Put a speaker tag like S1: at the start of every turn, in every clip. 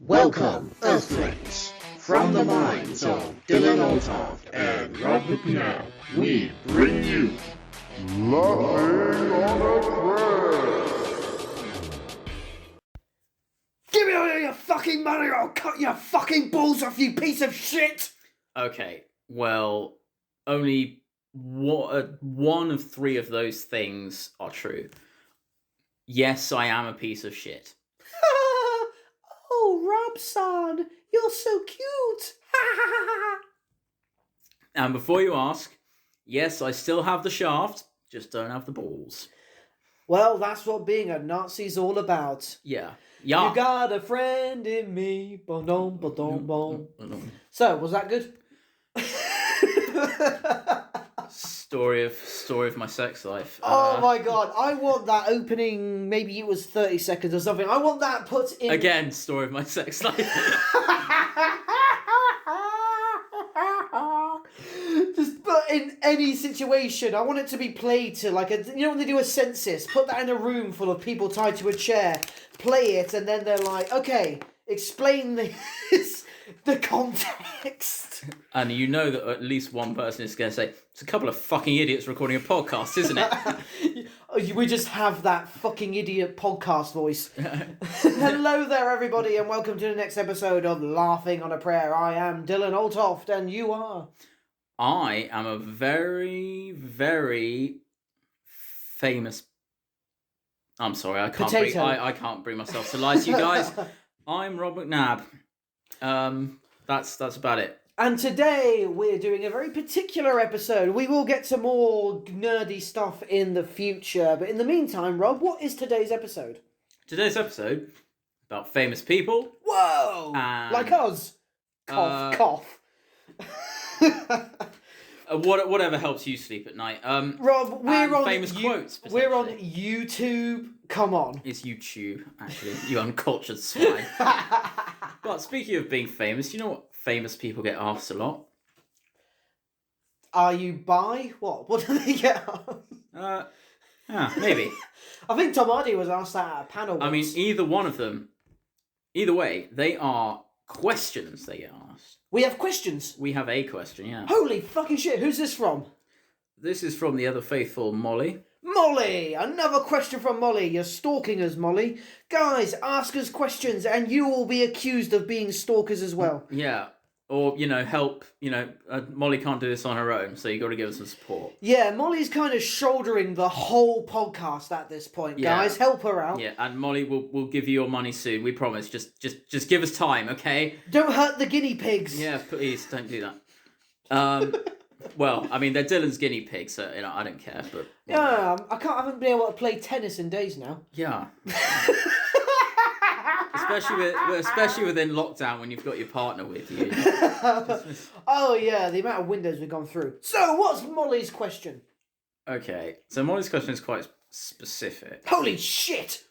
S1: Welcome, Earthlings! From the minds of Dylan Oltoft and Robert Knapp, we bring you Laughing on a Prayer!
S2: Give me all your fucking money or I'll cut your fucking balls off, you piece of shit!
S3: Okay, well, only one of three of those things are true. Yes, I am a piece of shit.
S2: Oh, Rob-son, you're so cute!
S3: And before you ask, yes, I still have the shaft, just don't have the balls.
S2: Well, that's what being a Nazi's all about.
S3: Yeah.
S2: You got a friend in me. Ba-dum, ba-dum, bum. So, was that good?
S3: Story of my sex life.
S2: Oh my god, I want that opening, maybe it was 30 seconds or something. I want that put in...
S3: Again, story of my sex life.
S2: Just put in any situation. I want it to be played to like a... You know when they do a census? Put that in a room full of people tied to a chair. Play it and then they're like, okay, explain this, the context.
S3: And you know that at least one person is going to say, it's a couple of fucking idiots recording a podcast, isn't it?
S2: We just have that fucking idiot podcast voice. Hello there, everybody, and welcome to the next episode of Laughing on a Prayer. I am Dylan Oltoft, and you are?
S3: I am a very, very famous... I'm sorry, I can't bring myself to lie to you guys. I'm Rob McNabb. That's about it.
S2: And today we're doing a very particular episode. We will get to more nerdy stuff in the future, but in the meantime, Rob, what is today's episode?
S3: Today's episode about famous people.
S2: Whoa! Like us. Cough, cough.
S3: Whatever helps you sleep at night.
S2: Rob, we're on
S3: famous quotes.
S2: We're on YouTube. Come on.
S3: It's YouTube, actually. You uncultured swine. But speaking of being famous, you know what famous people get asked a lot?
S2: Are you bi? What? What do they get asked?
S3: Maybe.
S2: I think Tom Hardy was asked that at a panel once.
S3: I mean, either one of them, either way, they are questions they get asked.
S2: We have questions.
S3: We have a question, yeah.
S2: Holy fucking shit, who's this from?
S3: This is from the ever faithful Molly.
S2: Molly! Another question from Molly. You're stalking us, Molly. Guys, ask us questions and you will be accused of being stalkers as well.
S3: Yeah. Or, help, Molly can't do this on her own, so you got to give us some support.
S2: Yeah, Molly's kind of shouldering the whole podcast at this point, guys. Yeah. Help her out.
S3: Yeah, and Molly will give you your money soon, we promise. Just give us time, okay?
S2: Don't hurt the guinea pigs.
S3: Yeah, please, don't do that. Well, I mean, they're Dylan's guinea pigs, so, I don't care, but...
S2: Yeah, I haven't been able to play tennis in days now.
S3: Yeah. Especially within lockdown when you've got your partner with you.
S2: Oh yeah, the amount of windows we've gone through. So, what's Molly's question?
S3: Okay, so Molly's question is quite specific.
S2: Holy shit!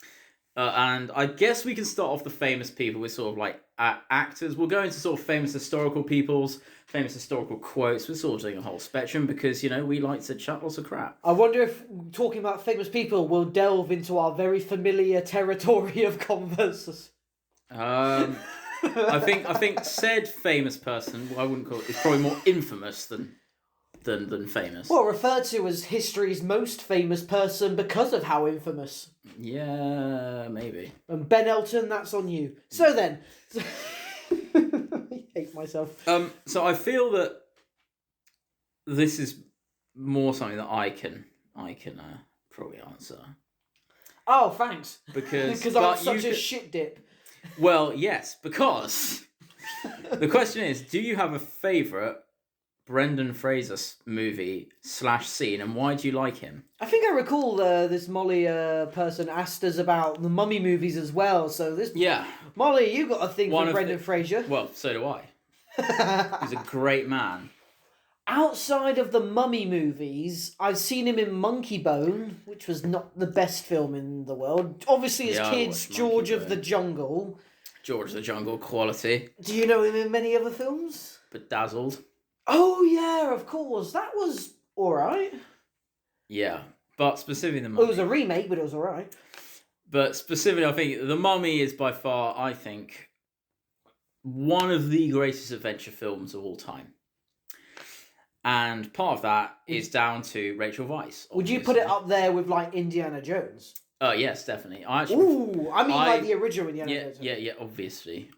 S3: And I guess we can start off the famous people with sort of like actors. We'll go into sort of famous historical people's famous historical quotes. We're sort of doing a whole spectrum because, we like to chat lots of crap.
S2: I wonder if talking about famous people will delve into our very familiar territory of converse.
S3: I think said famous person, I wouldn't call it, is probably more infamous than famous.
S2: Well, referred to as history's most famous person because of how infamous.
S3: Yeah, maybe.
S2: And Ben Elton, that's on you. So then, I hate myself.
S3: So I feel that this is more something that I can probably answer.
S2: Oh, thanks.
S3: Because
S2: I'm such a shit dip.
S3: Well, yes, because the question is, do you have a favourite Brendan Fraser movie / scene, and why do you like him?
S2: I think I recall this Molly person asked us about the Mummy movies as well. So this,
S3: yeah,
S2: Molly, you got a thing for Brendan Fraser.
S3: Well, so do I. He's a great man.
S2: Outside of the Mummy movies, I've seen him in Monkey Bone, which was not the best film in the world. Obviously, as kids, George of the Jungle.
S3: George of the Jungle quality.
S2: Do you know him in many other films?
S3: Bedazzled.
S2: Oh, yeah, of course. That was alright.
S3: Yeah, but specifically the Mummy.
S2: It was a remake, but it was alright.
S3: But specifically, I think the Mummy is by far, I think, one of the greatest adventure films of all time. And part of that is down to Rachel Weisz.
S2: Would you put it up there with like Indiana Jones?
S3: Oh, yes, definitely.
S2: I mean like the original Indiana Jones.
S3: Yeah, obviously.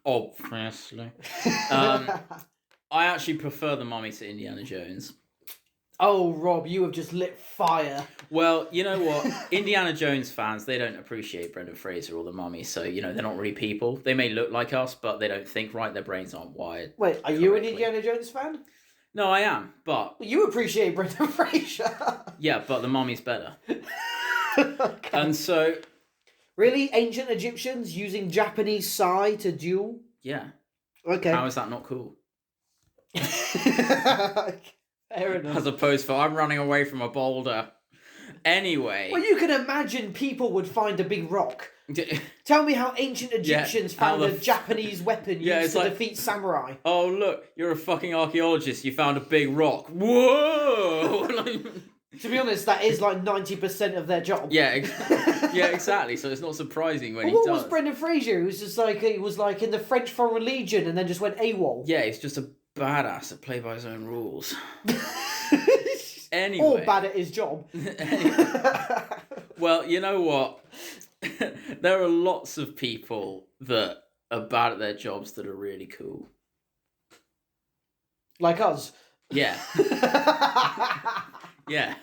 S3: I actually prefer The Mummy to Indiana Jones.
S2: Oh, Rob, you have just lit fire.
S3: Well, you know what? Indiana Jones fans, they don't appreciate Brenda Fraser or The Mummy, so, they're not really people. They may look like us, but they don't think right. Their brains aren't wired.
S2: Wait, are you an Indiana Jones fan?
S3: No, I am, but...
S2: You appreciate Brenda Fraser.
S3: Yeah, but The Mummy's better. Okay. And so...
S2: Really? Ancient Egyptians using Japanese sai to duel?
S3: Yeah.
S2: Okay.
S3: How is that not cool?
S2: Fair enough.
S3: As opposed to, I'm running away from a boulder. Anyway.
S2: Well, you can imagine people would find a big rock. Tell me how ancient Egyptians found a Japanese weapon used to defeat samurai.
S3: Oh, look, you're a fucking archaeologist. You found a big rock. Whoa!
S2: To be honest, that is like 90% of their job.
S3: Yeah, exactly. So it's not surprising when he does.
S2: What was Brenda Fraser? He was like in the French Foreign Legion and then just went AWOL.
S3: Yeah, he's just a badass that play by his own rules. Anyway.
S2: Or bad at his job.
S3: Well, you know what? There are lots of people that are bad at their jobs that are really cool.
S2: Like us.
S3: Yeah. Yeah.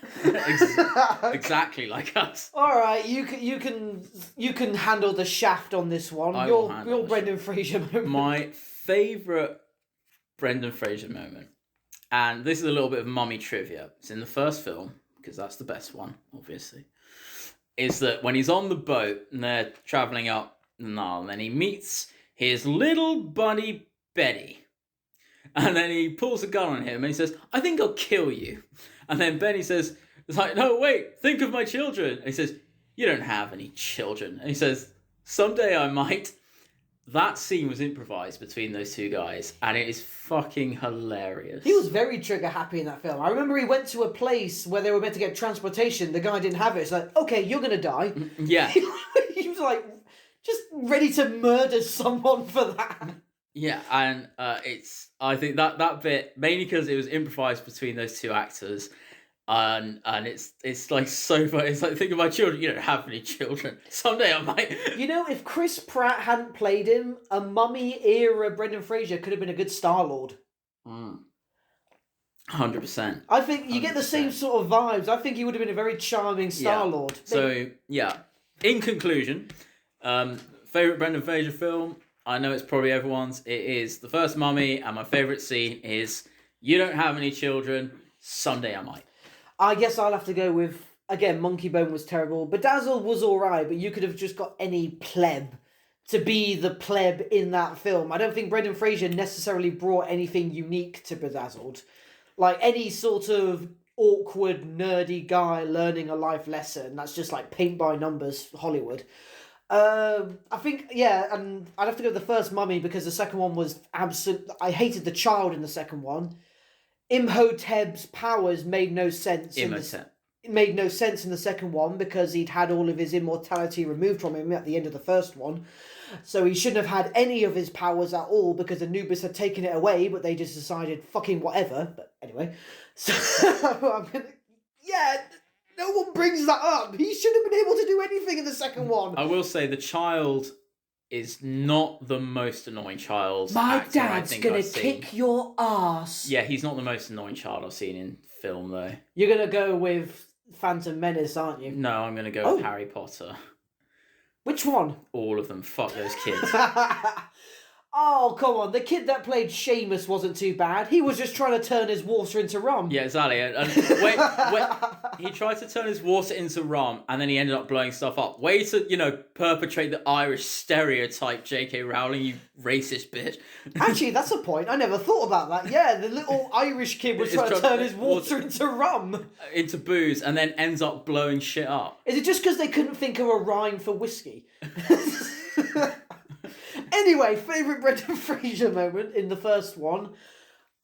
S3: Exactly like us.
S2: All right, you can handle the shaft on this one. Your Brendan Fraser moment.
S3: My favourite Brendan Fraser moment, and this is a little bit of mummy trivia. It's in the first film because that's the best one, obviously. Is that when he's on the boat and they're travelling up the Nile, and then he meets his little buddy Benny. And then he pulls a gun on him and he says, I think I'll kill you. And then Benny says, it's like, no, wait, think of my children. And he says, you don't have any children. And he says, someday I might. That scene was improvised between those two guys, and it is fucking hilarious.
S2: He was very trigger happy in that film. I remember he went to a place where they were meant to get transportation. The guy didn't have it. It's like, okay, you're going to die.
S3: Yeah.
S2: He was like, just ready to murder someone for that.
S3: Yeah, and I think that bit, mainly because it was improvised between those two actors, and it's like so funny. It's like, think of my children. You don't have any children. Someday I might.
S2: You know, if Chris Pratt hadn't played him, a Mummy era Brendan Fraser could have been a good Star-Lord.
S3: 100%.
S2: I think you get the same sort of vibes. I think he would have been a very charming Star-Lord.
S3: Yeah. So, yeah. In conclusion, favourite Brendan Fraser film? I know it's probably everyone's. It is the first Mummy, and my favourite scene is, you don't have any children, someday I might.
S2: I guess I'll have to go with, again, Monkey Bone was terrible. Bedazzled was alright, but you could have just got any pleb to be the pleb in that film. I don't think Brendan Fraser necessarily brought anything unique to Bedazzled. Like any sort of awkward, nerdy guy learning a life lesson. That's just like paint by numbers Hollywood. I think, yeah, and I'd have to go with the first Mummy because the second one was absolute. I hated the child in the second one. Imhotep's powers made no sense. It made no sense in the second one because he'd had all of his immortality removed from him at the end of the first one. So he shouldn't have had any of his powers at all because Anubis had taken it away, but they just decided, fucking whatever. But anyway, so no one brings that up. He should have been able to do anything in the second one.
S3: I will say the child is not the most annoying child.
S2: My dad's gonna kick your ass.
S3: Yeah, he's not the most annoying child I've seen in film, though.
S2: You're gonna go with Phantom Menace, aren't you?
S3: No, I'm gonna go with Harry Potter.
S2: Which one?
S3: All of them. Fuck those kids.
S2: Oh, come on. The kid that played Seamus wasn't too bad. He was just trying to turn his water into rum.
S3: Yeah, exactly. And he tried to turn his water into rum, and then he ended up blowing stuff up. Way to, perpetrate the Irish stereotype, J.K. Rowling, you racist bitch.
S2: Actually, that's a point. I never thought about that. Yeah, the little Irish kid was trying to turn his water into rum.
S3: Into booze, and then ends up blowing shit up.
S2: Is it just because they couldn't think of a rhyme for whiskey? Anyway, favourite Brendan Fraser moment in the first one.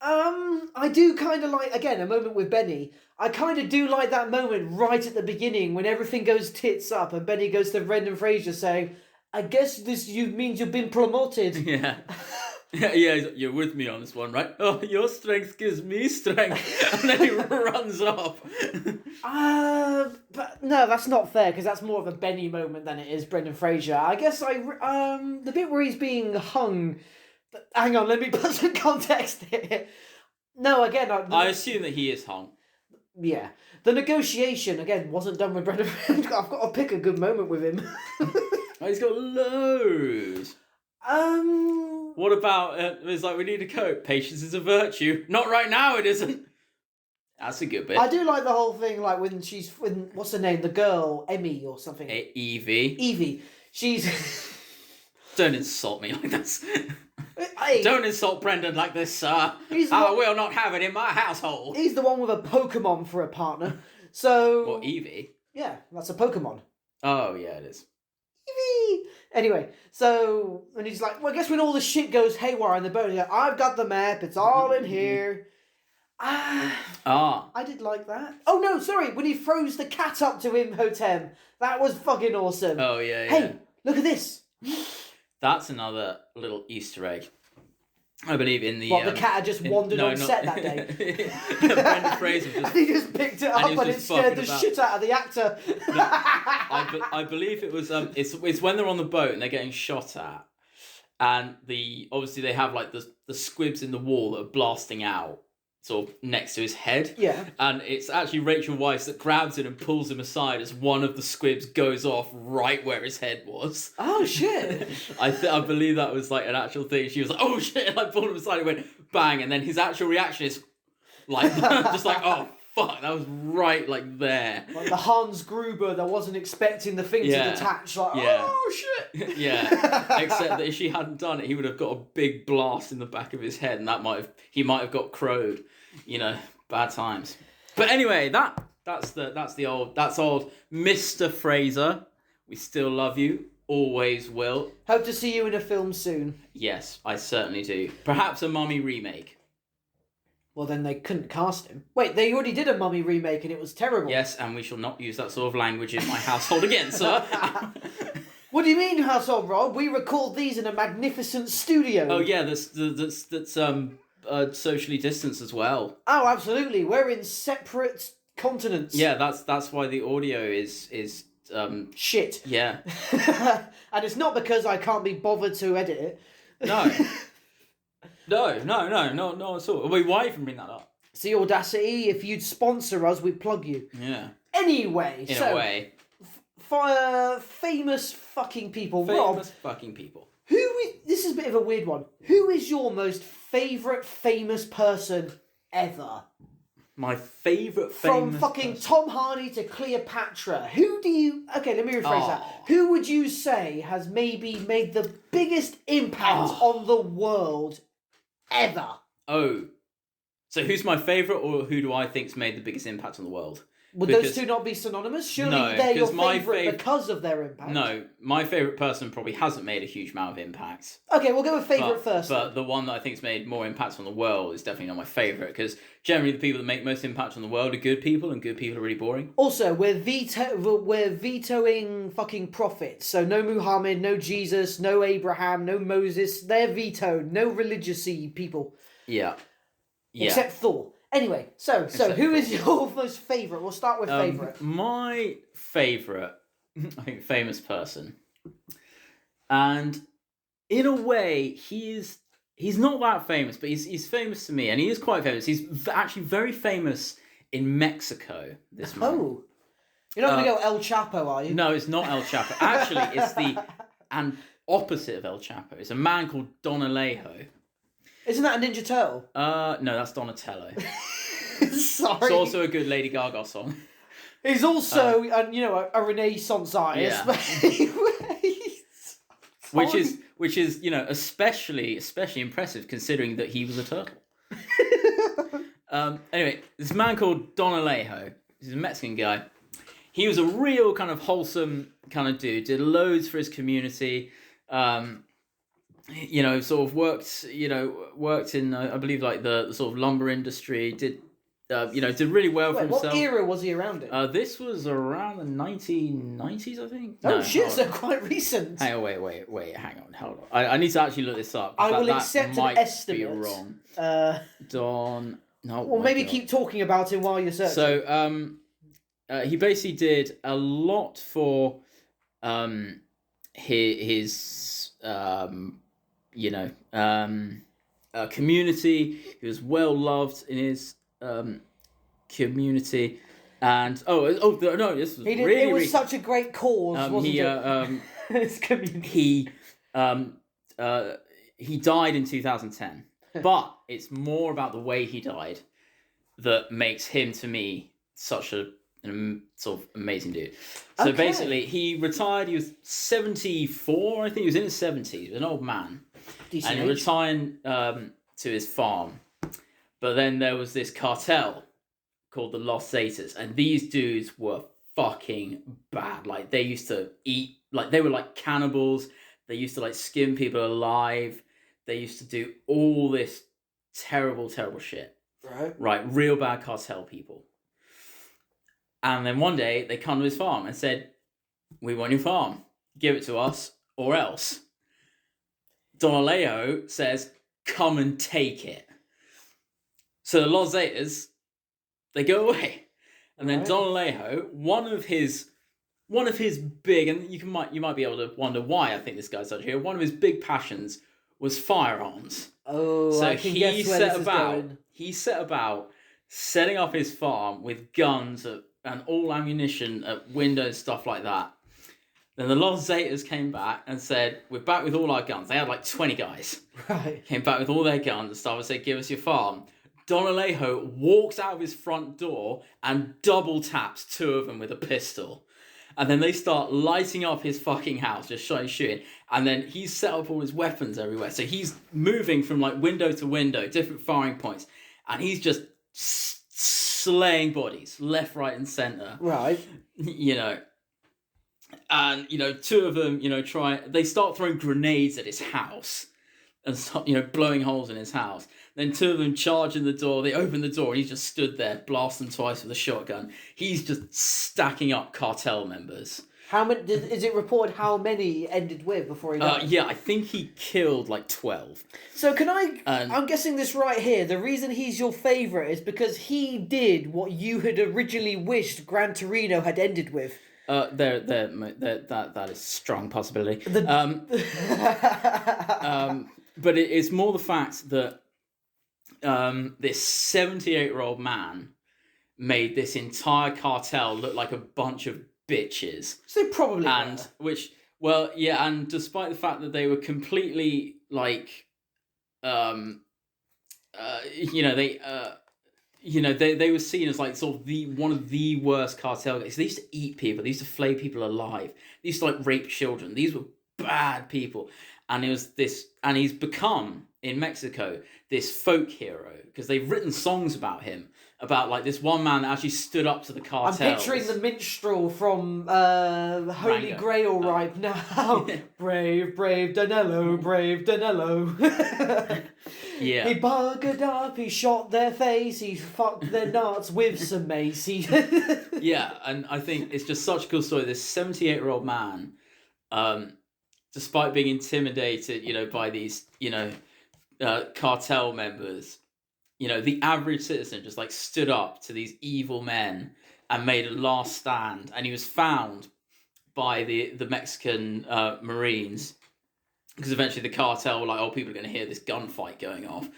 S2: I do kind of like, again, a moment with Benny. I kind of do like that moment right at the beginning when everything goes tits up and Benny goes to Brendan Fraser saying, I guess this means you've been promoted.
S3: Yeah. Yeah, he's like, you're with me on this one, right? Oh, your strength gives me strength. And then he runs off.
S2: But no, that's not fair, because that's more of a Benny moment than it is Brendan Fraser. I guess the bit where he's being hung... Hang on, let me put some context here. No, again...
S3: I assume that he is hung.
S2: Yeah. The negotiation, again, wasn't done with Brendan Fraser. I've got to pick a good moment with him.
S3: He's got loads. What about, it's like, we need a coat. Patience is a virtue. Not right now, it isn't. That's a good bit.
S2: I do like the whole thing, like, when what's her name? The girl, Emmy or something.
S3: Evie.
S2: She's...
S3: Don't insult me like this.
S2: Hey,
S3: don't insult Brendan like this, sir. I will not have it in my household.
S2: He's the one with a Pokemon for a partner. So...
S3: What, Evie?
S2: Yeah, that's a Pokemon.
S3: Oh, yeah, it is.
S2: Evie! Anyway, so... And he's like, well, I guess when all the shit goes haywire in the boat, he's like, I've got the map, it's all in here. I did like that. Oh, no, sorry, when he throws the cat up to him, Hotem. That was fucking awesome.
S3: Oh, yeah.
S2: Hey, look at this.
S3: That's another little Easter egg. I believe in the...
S2: the cat had just wandered on set that day.
S3: Brenda Fraser just...
S2: And he just picked it up and it scared the shit out of the actor.
S3: I believe it was... It's when they're on the boat and they're getting shot at. And obviously they have like the squibs in the wall that are blasting out. Sort of next to his head.
S2: Yeah.
S3: And it's actually Rachel Weisz that grabs him and pulls him aside as one of the squibs goes off right where his head was.
S2: Oh, shit.
S3: I believe that was like an actual thing. She was like, oh, shit, and I pulled him aside and went, bang, and then his actual reaction is like, just like, oh, fuck, that was right, like, there.
S2: Like the Hans Gruber that wasn't expecting the thing to detach, like, oh, shit.
S3: Yeah, except that if she hadn't done it, he would have got a big blast in the back of his head, and he might have got crowed. You know, bad times. But anyway, that's old Mr. Fraser. We still love you, always will.
S2: Hope to see you in a film soon.
S3: Yes, I certainly do. Perhaps a Mummy remake.
S2: Well, then they couldn't cast him. Wait, they already did a Mummy remake and it was terrible.
S3: Yes, and we shall not use that sort of language in my household again, sir.
S2: What do you mean, household, Rob? We record these in a magnificent studio.
S3: Oh yeah, that's socially distanced as well.
S2: Oh, absolutely. We're in separate continents.
S3: Yeah, that's why the audio is
S2: shit.
S3: Yeah.
S2: And it's not because I can't be bothered to edit it.
S3: No. No, at all. Wait, why even bring that up?
S2: It's the audacity. If you'd sponsor us, we'd plug you.
S3: Yeah.
S2: Anyway,
S3: in a way.
S2: Famous fucking people.
S3: Famous fucking people.
S2: This is a bit of a weird one. Who is your most favourite famous person ever?
S3: My favourite
S2: From
S3: famous
S2: fucking
S3: person.
S2: Tom Hardy to Cleopatra. Who do you... Okay, let me rephrase that. Who would you say has maybe made the biggest impact on the world ever?
S3: Oh. So who's my favourite, or who do I think's made the biggest impact on the world?
S2: Would those two not be synonymous? Surely they're your favourite because of their impact.
S3: No, my favourite person probably hasn't made a huge amount of impact.
S2: Okay, we'll go with favourite first.
S3: But the one that I think's made more impact on the world is definitely not my favourite, because generally the people that make most impact on the world are good people, and good people are really boring.
S2: Also, we're vetoing fucking prophets. So no Muhammad, no Jesus, no Abraham, no Moses. They're vetoed. No religious-y people.
S3: Yeah.
S2: Except Thor. Anyway, so who is your most favourite? We'll start with favourite.
S3: My favourite, I think, famous person. And in a way, he's not that famous, but he's famous to me, and he is quite famous. He's actually very famous in Mexico, this man.
S2: Oh. You're not going to go El Chapo, are you?
S3: No, it's not El Chapo. Actually, it's the opposite of El Chapo. It's a man called Don Alejo.
S2: Isn't that a Ninja Turtle?
S3: No, that's Donatello.
S2: Sorry.
S3: It's also a good Lady Gaga song.
S2: He's also, a Renaissance artist.
S3: Yeah. which is especially impressive considering that he was a turtle. Anyway, this man called Don Alejo. He's a Mexican guy. He was a real kind of wholesome kind of dude. Did loads for his community. Sort of worked in, I believe, like the sort of lumber industry, did did really well for himself.
S2: What era was he around in?
S3: This was around the 1990s, I think.
S2: Oh, shit, so quite recent.
S3: Hang on, wait, hang on, hold on. I need to actually look this up.
S2: I will accept an estimate.
S3: Be wrong.
S2: Maybe keep talking about him while you're searching.
S3: So, he basically did a lot for his community. He was well loved in his community, and no, this was it
S2: was such a great cause. Wasn't it? His community.
S3: He died in 2010, but it's more about the way he died that makes him, to me, such an sort of amazing dude. So basically, he retired. He was 74. I think he was in his 70s. He was an old man.
S2: Decent
S3: and
S2: age.
S3: he retired to his farm. But then there was this cartel called the Los Zetas, and these dudes were fucking bad. Like, they used to eat, like, they were like cannibals. They used to like skin people alive. They used to do all this terrible, terrible shit. Right, real bad cartel people. And then one day they come to his farm and said, "We want your farm. Give it to us, or else." Don Alejo says, "Come and take it." So the Los Zetas, they go away, and then Don Alejo, one of his big, and you might be able to wonder why I think this guy's such a hero. One of his big passions was firearms.
S2: Oh, so I can guess where this is going.
S3: He set about setting up his farm with guns and all ammunition at windows, stuff like that. Then the Los Zetas came back and said, "We're back with all our guns." They had like 20 guys.
S2: Right.
S3: Came back with all their guns and stuff and said, "Give us your farm." Don Alejo walks out of his front door and double taps 2 of them with a pistol. And then they start lighting up his fucking house, just shooting. And then he's set up all his weapons everywhere. So he's moving from like window to window, different firing points. And he's just slaying bodies, left, right, and centre.
S2: Right.
S3: And, 2 of them, they start throwing grenades at his house. And start, blowing holes in his house. Then 2 of them charge in the door. They open the door and he's just stood there, blast them twice with a shotgun. He's just stacking up cartel members.
S2: How many? Is it reported how many ended with before he died?
S3: Yeah, I think he killed like 12.
S2: So I'm guessing this right here. The reason he's your favourite is because he did what you had originally wished Gran Torino had ended with. That is a strong possibility.
S3: But it's more the fact that this 78-year-old man made this entire cartel look like a bunch of bitches.
S2: So probably
S3: and despite the fact that they were completely like they were seen as like sort of one of the worst cartel guys. They used to eat people, they used to flay people alive, they used to like rape children. These were bad people. And he's become in Mexico this folk hero because they've written songs about him, about like this one man that actually stood up to the cartels.
S2: I'm picturing the minstrel from Holy
S3: Rango.
S2: Grail right now. Brave Danilo, brave Danilo.
S3: Yeah.
S2: He buggered up, he shot their face, he fucked their nuts with some mace.
S3: Yeah, and I think it's just such a cool story. This 78-year-old man, despite being intimidated, by these, cartel members, the average citizen just like stood up to these evil men and made a last stand. And he was found by the Mexican Marines because eventually the cartel were like, "Oh, people are going to hear this gunfight going off."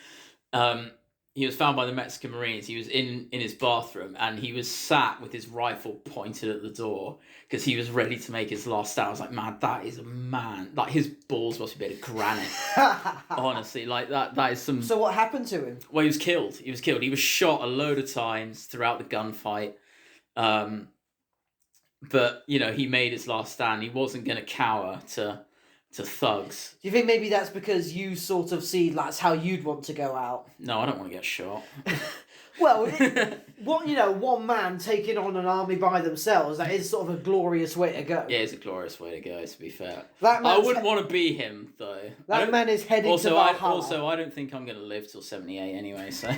S3: He was found by the Mexican Marines. He was in his bathroom and he was sat with his rifle pointed at the door because he was ready to make his last stand. I was like, man, that is a man. Like, his balls must be made of granite. Honestly, like that is some...
S2: So what happened to him?
S3: Well, he was killed. He was shot a load of times throughout the gunfight. But, he made his last stand. He wasn't going to cower to thugs.
S2: Do you think maybe that's because you sort of see that's how you'd want to go out?
S3: No, I don't want to get shot.
S2: Well, one man taking on an army by themselves, that is sort of a glorious way to go.
S3: Yeah, it's a glorious way to go, to be fair.
S2: I
S3: wouldn't want to be him, though.
S2: That man is heading to Valhalla.
S3: Also, I don't think I'm going to live till 78 anyway, so...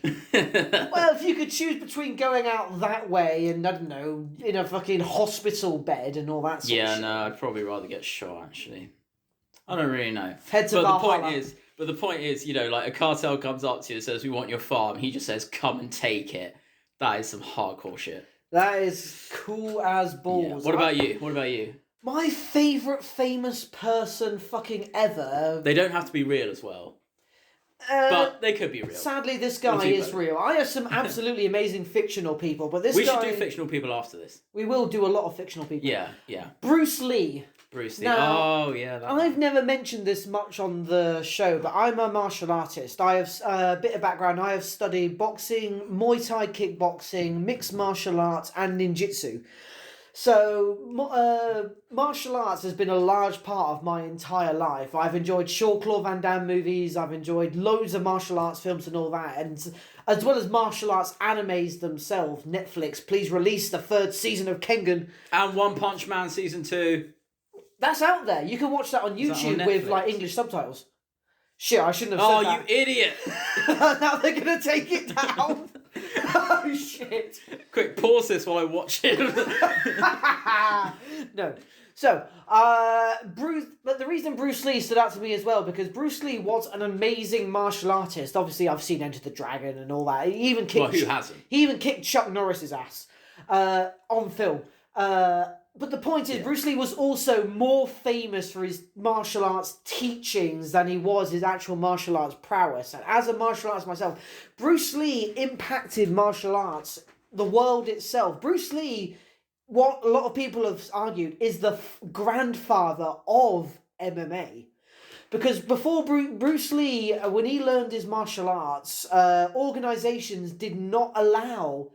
S2: Well, if you could choose between going out that way and, I don't know, in a fucking hospital bed and all that sort of shit.
S3: Yeah, no, I'd probably rather get shot, actually. I don't really know.
S2: Head to Valhalla.
S3: But the point is, like a cartel comes up to you and says, "We want your farm." He just says, "Come and take it." That is some hardcore shit.
S2: That is cool as balls.
S3: Yeah. What about you?
S2: My favourite famous person fucking ever.
S3: They don't have to be real as well. But they could be real.
S2: Sadly, this guy is real. I have some absolutely amazing fictional people, but this guy...
S3: We should do fictional people after this.
S2: We will do a lot of fictional people.
S3: Yeah.
S2: Bruce Lee.
S3: Now,
S2: I've never mentioned this much on the show, but I'm a martial artist. I have a bit of background. I have studied boxing, Muay Thai kickboxing, mixed martial arts, and ninjutsu. So, martial arts has been a large part of my entire life. I've enjoyed Jean-Claude Van Damme movies, I've enjoyed loads of martial arts films and all that, and as well as martial arts animes themselves. Netflix, please release the 3rd season of Kengan.
S3: And One Punch Man Season 2.
S2: That's out there. You can watch that on YouTube with English subtitles. Shit, I shouldn't have said that.
S3: Oh, you idiot!
S2: Now they're going to take it down. Oh, shit.
S3: Quick, pause this while I watch it.
S2: No. So, but the reason Bruce Lee stood out to me as well, because Bruce Lee was an amazing martial artist. Obviously, I've seen Enter the Dragon and all that. He even kicked...
S3: who hasn't?
S2: He even kicked Chuck Norris's ass on film. But the point is, Bruce Lee was also more famous for his martial arts teachings than he was his actual martial arts prowess. And as a martial artist myself, Bruce Lee impacted martial arts, the world itself. Bruce Lee, what a lot of people have argued, is the grandfather of MMA. Because before Bruce Lee, when he learned his martial arts, organisations did not allow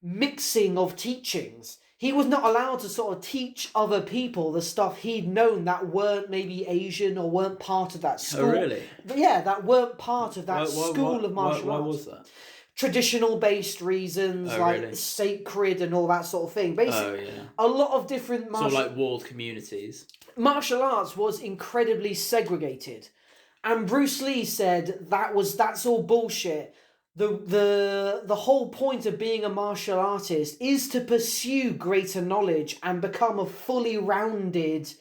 S2: mixing of teachings. He was not allowed to sort of teach other people the stuff he'd known that weren't maybe Asian or weren't part of that school.
S3: Oh, really?
S2: But yeah, that weren't part of that school of martial arts.
S3: Why was that?
S2: Traditional-based reasons,
S3: really?
S2: Sacred and all that sort of thing. Basically, a lot of different
S3: martial... Sort of like walled communities.
S2: Martial arts was incredibly segregated. And Bruce Lee said that's all bullshit. The whole point of being a martial artist is to pursue greater knowledge and become a fully rounded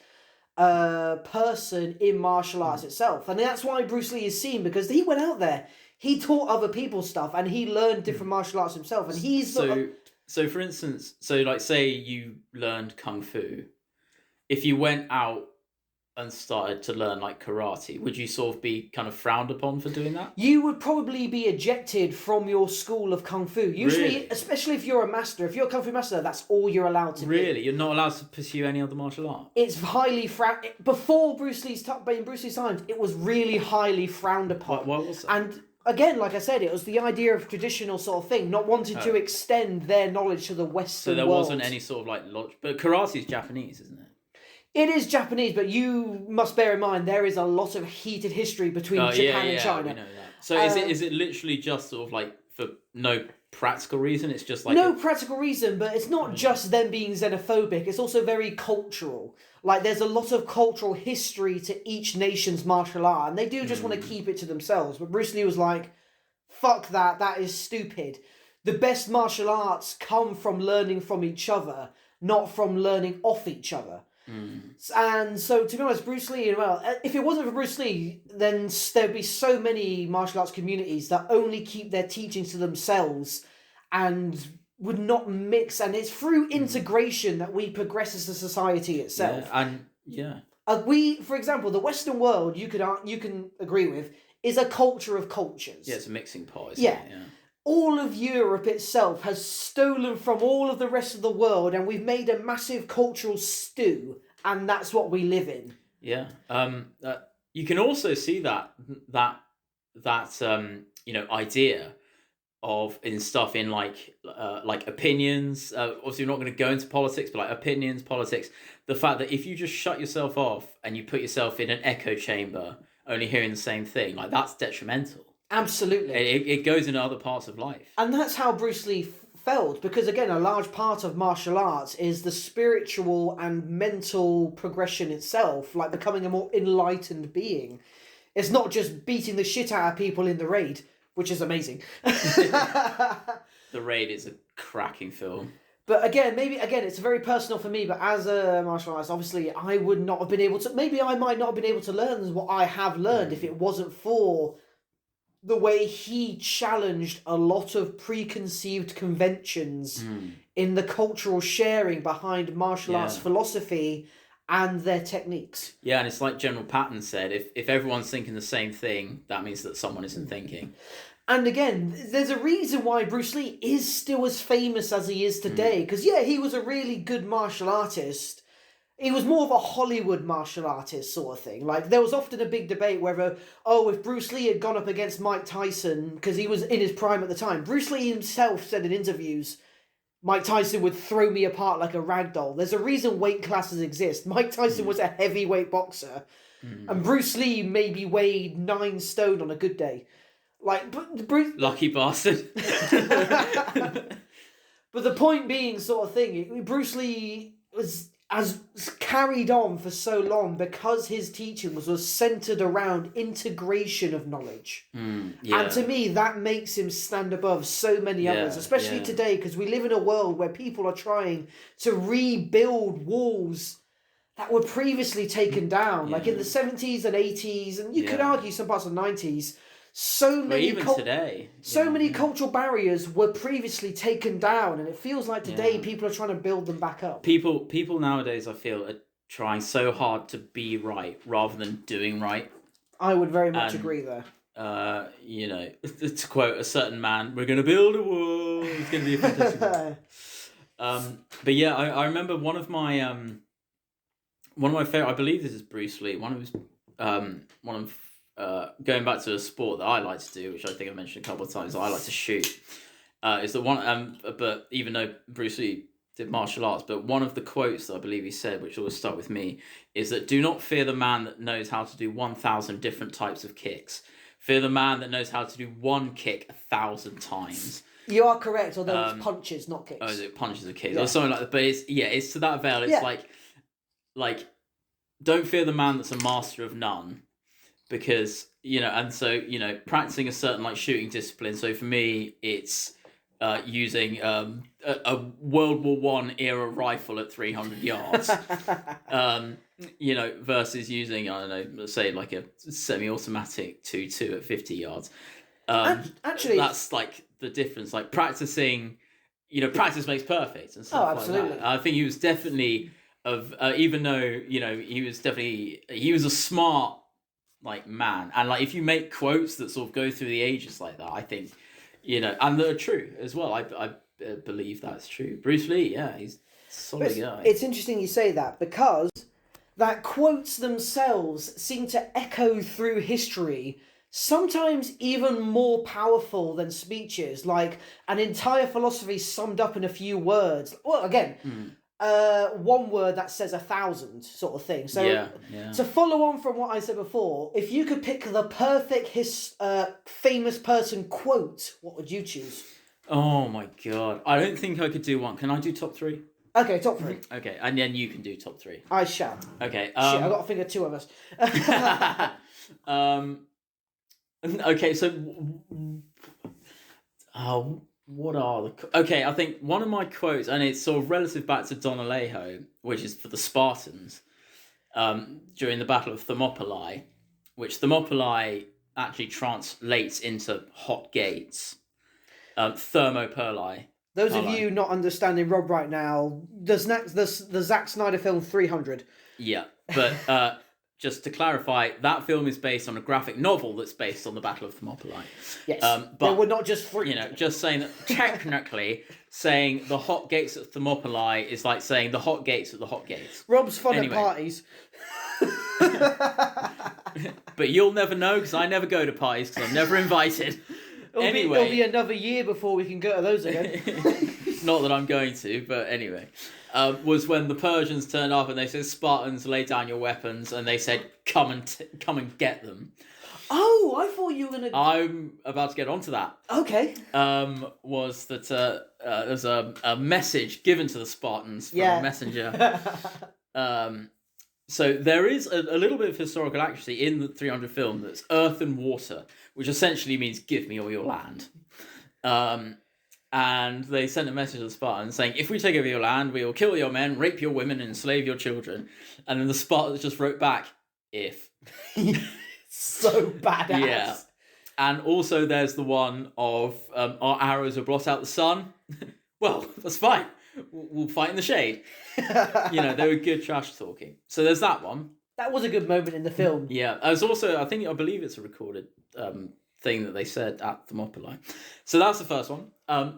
S2: person in martial arts itself. And that's why Bruce Lee is seen, because he went out there, he taught other people stuff, and he learned different martial arts himself. And he's
S3: so for instance, say you learned Kung Fu. If you went out and started to learn like karate, would you sort of be kind of frowned upon for doing that?
S2: You would probably be ejected from your school of Kung Fu. Usually, really? Especially if you're a master. If you're a Kung Fu master, that's all you're allowed to do.
S3: Really? You're not allowed to pursue any other martial art?
S2: It's highly frowned... Before Bruce Lee's times, it was really highly frowned upon.
S3: Why was that?
S2: And again, like I said, it was the idea of traditional sort of thing, not wanting to extend their knowledge to the Western world.
S3: So there wasn't any sort of like... But karate is Japanese, isn't it?
S2: It is Japanese, but you must bear in mind there is a lot of heated history between Japan and China.
S3: We know that. So is it literally just sort of like for no practical reason? It's just like
S2: practical reason, but it's not just them being xenophobic. It's also very cultural. Like there's a lot of cultural history to each nation's martial art, and they do just want to keep it to themselves. But Bruce Lee was like, "Fuck that! That is stupid. The best martial arts come from learning from each other, not from learning off each other." And so, to be honest, Bruce Lee, well, if it wasn't for Bruce Lee, then there'd be so many martial arts communities that only keep their teachings to themselves and would not mix. And it's through integration that we progress as a society itself. We, for example, the Western world, you can agree with, is a culture of cultures.
S3: Yeah, it's a mixing pot.
S2: Yeah. All of Europe itself has stolen from all of the rest of the world, and we've made a massive cultural stew, and that's what we live in.
S3: Yeah. You can also see that idea of in stuff in like opinions. Obviously, we're not going to go into politics, but like opinions, politics. The fact that if you just shut yourself off and you put yourself in an echo chamber, only hearing the same thing, like that's detrimental.
S2: Absolutely.
S3: It goes into other parts of life.
S2: And that's how Bruce Lee felt, because again, a large part of martial arts is the spiritual and mental progression itself, like becoming a more enlightened being. It's not just beating the shit out of people in the raid. which is amazing.
S3: The Raid is a cracking film.
S2: But again, it's very personal for me, but as a martial artist, obviously I would not have been able to, maybe I might not have been able to learn what I have learned if it wasn't for the way he challenged a lot of preconceived conventions in the cultural sharing behind martial arts philosophy and their techniques.
S3: Yeah, and it's like General Patton said, if everyone's thinking the same thing, that means that someone isn't thinking.
S2: And again, there's a reason why Bruce Lee is still as famous as he is today. Because, yeah, he was a really good martial artist. He was more of a Hollywood martial artist sort of thing. Like, there was often a big debate whether, if Bruce Lee had gone up against Mike Tyson, because he was in his prime at the time. Bruce Lee himself said in interviews, Mike Tyson would throw me apart like a rag doll. There's a reason weight classes exist. Mike Tyson was a heavyweight boxer. And Bruce Lee maybe weighed 9 stone on a good day. Like, Bruce...
S3: Lucky bastard.
S2: But the point being sort of thing, Bruce Lee was carried on for so long because his teaching was centered around integration of knowledge. And to me, that makes him stand above so many others, especially today, because we live in a world where people are trying to rebuild walls that were previously taken down, like in the 70s and 80s, and you could argue some parts of the 90s. So many
S3: today,
S2: many cultural barriers were previously taken down, and it feels like today people are trying to build them back up. People
S3: nowadays, I feel, are trying so hard to be right rather than doing right.
S2: I would very much agree there.
S3: To quote a certain man, "We're going to build a wall. It's going to be a fantastic wall." But yeah, I remember one of my favorite. I believe this is Bruce Lee. Going back to a sport that I like to do, which I think I mentioned a couple of times, I like to shoot. Is the one, but even though Bruce Lee did martial arts, but one of the quotes that I believe he said, which always stuck with me, is that do not fear the man that knows how to do 1,000 different types of kicks. Fear the man that knows how to do one kick 1,000 times.
S2: You are correct, although it's punches, not kicks.
S3: Oh, is it punches or kicks? Or something like that. But it's to that veil. It's like, don't fear the man that's a master of none. Because, practicing a certain, shooting discipline. So for me, it's using a World War I era rifle at 300 yards. Versus using, I don't know, let's say, like a semi-automatic 2.2 at 50 yards.
S2: Actually...
S3: That's, the difference. Practicing, practice makes perfect and stuff
S2: absolutely.
S3: Like that. I think he was definitely, even though, he was a smart... man, and if you make quotes that sort of go through the ages like that, I think, and that are true as well. I believe that's true. Bruce Lee, he's a solid guy.
S2: It's interesting you say that, because that quotes themselves seem to echo through history, sometimes even more powerful than speeches, like an entire philosophy summed up in a few words. Well, again. One word that says 1,000 sort of thing. So to follow on from what I said before, if you could pick the perfect famous person quote, what would you choose?
S3: Oh my god. I don't think I could do one. Can I do top 3?
S2: Okay, top 3.
S3: Okay, and then you can do top 3.
S2: I shall.
S3: Okay.
S2: Shit, I've got to think of 2 of us.
S3: Okay, so... what are the... Okay, I think one of my quotes, and it's sort of relative back to Don Alejo, which is for the Spartans, during the Battle of Thermopylae, which Thermopylae actually translates into hot gates. Thermopylae.
S2: Those of you not understanding Rob right now, the Zack Snyder film 300.
S3: Yeah, but... just to clarify, that film is based on a graphic novel that's based on the Battle of Thermopylae.
S2: Yes, but they were not just free.
S3: Just saying that technically, saying the hot gates at Thermopylae is like saying the hot gates at the hot gates.
S2: Rob's fun at parties.
S3: But you'll never know, because I never go to parties, because I'm never invited.
S2: It'll be another year before we can go to those again.
S3: Not that I'm going to, but anyway. Was when the Persians turned up and they said, "Spartans, lay down your weapons," and they said, "Come and get them."
S2: Oh, I thought you were gonna.
S3: I'm about to get onto that.
S2: Okay.
S3: Was that there's a message given to the Spartans from a messenger. So there is a little bit of historical accuracy in the 300 film that's earth and water, which essentially means give me all your land. And they sent a message to the Spartans saying, if we take over your land, we will kill your men, rape your women, and enslave your children. And then the Spartans just wrote back, if.
S2: So badass.
S3: Yeah. And also there's the one of our arrows will blot out the sun. Well, that's fine. We'll fight in the shade. They were good trash talking. So there's that one.
S2: That was a good moment in the film.
S3: Yeah. There's also, I believe it's a recorded thing that they said at Thermopylae. So that's the first one.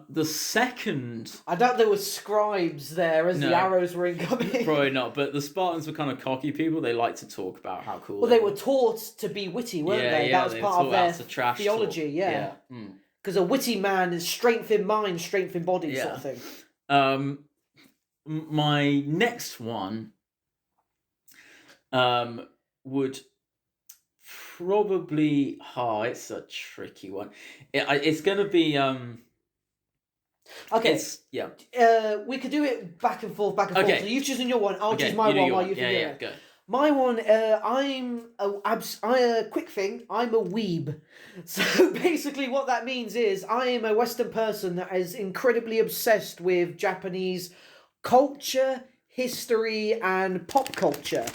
S3: The second...
S2: I doubt there were scribes there as the arrows were incoming.
S3: Probably not, but the Spartans were kind of cocky people. They like to talk about how cool
S2: they were taught to be witty, weren't they? That was part of their theology,
S3: talk.
S2: yeah. Because a witty man is strength in mind, strength in body sort of thing.
S3: My next one would probably... Oh, it's a tricky one. It's going to be...
S2: Okay.
S3: Yeah.
S2: We could do it back and forth. So you've chosen your one. I'll choose my one while you can do it.
S3: Go.
S2: My one, quick thing, I'm a weeb. So basically what that means is I am a Western person that is incredibly obsessed with Japanese culture, history, and pop culture.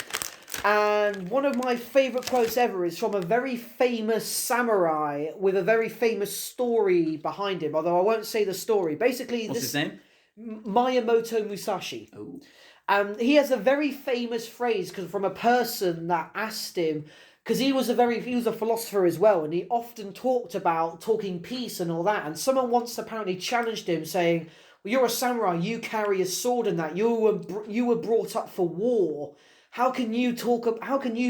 S2: And one of my favourite quotes ever is from a very famous samurai with a very famous story behind him, although I won't say the story. Basically,
S3: what's his name?
S2: Miyamoto Musashi.
S3: Oh.
S2: He has a very famous phrase from a person that asked him, because he was a philosopher as well, and he often talked about talking peace and all that. And someone once apparently challenged him, saying, "Well, you're a samurai. You carry a sword and that. You were brought up for war. How can you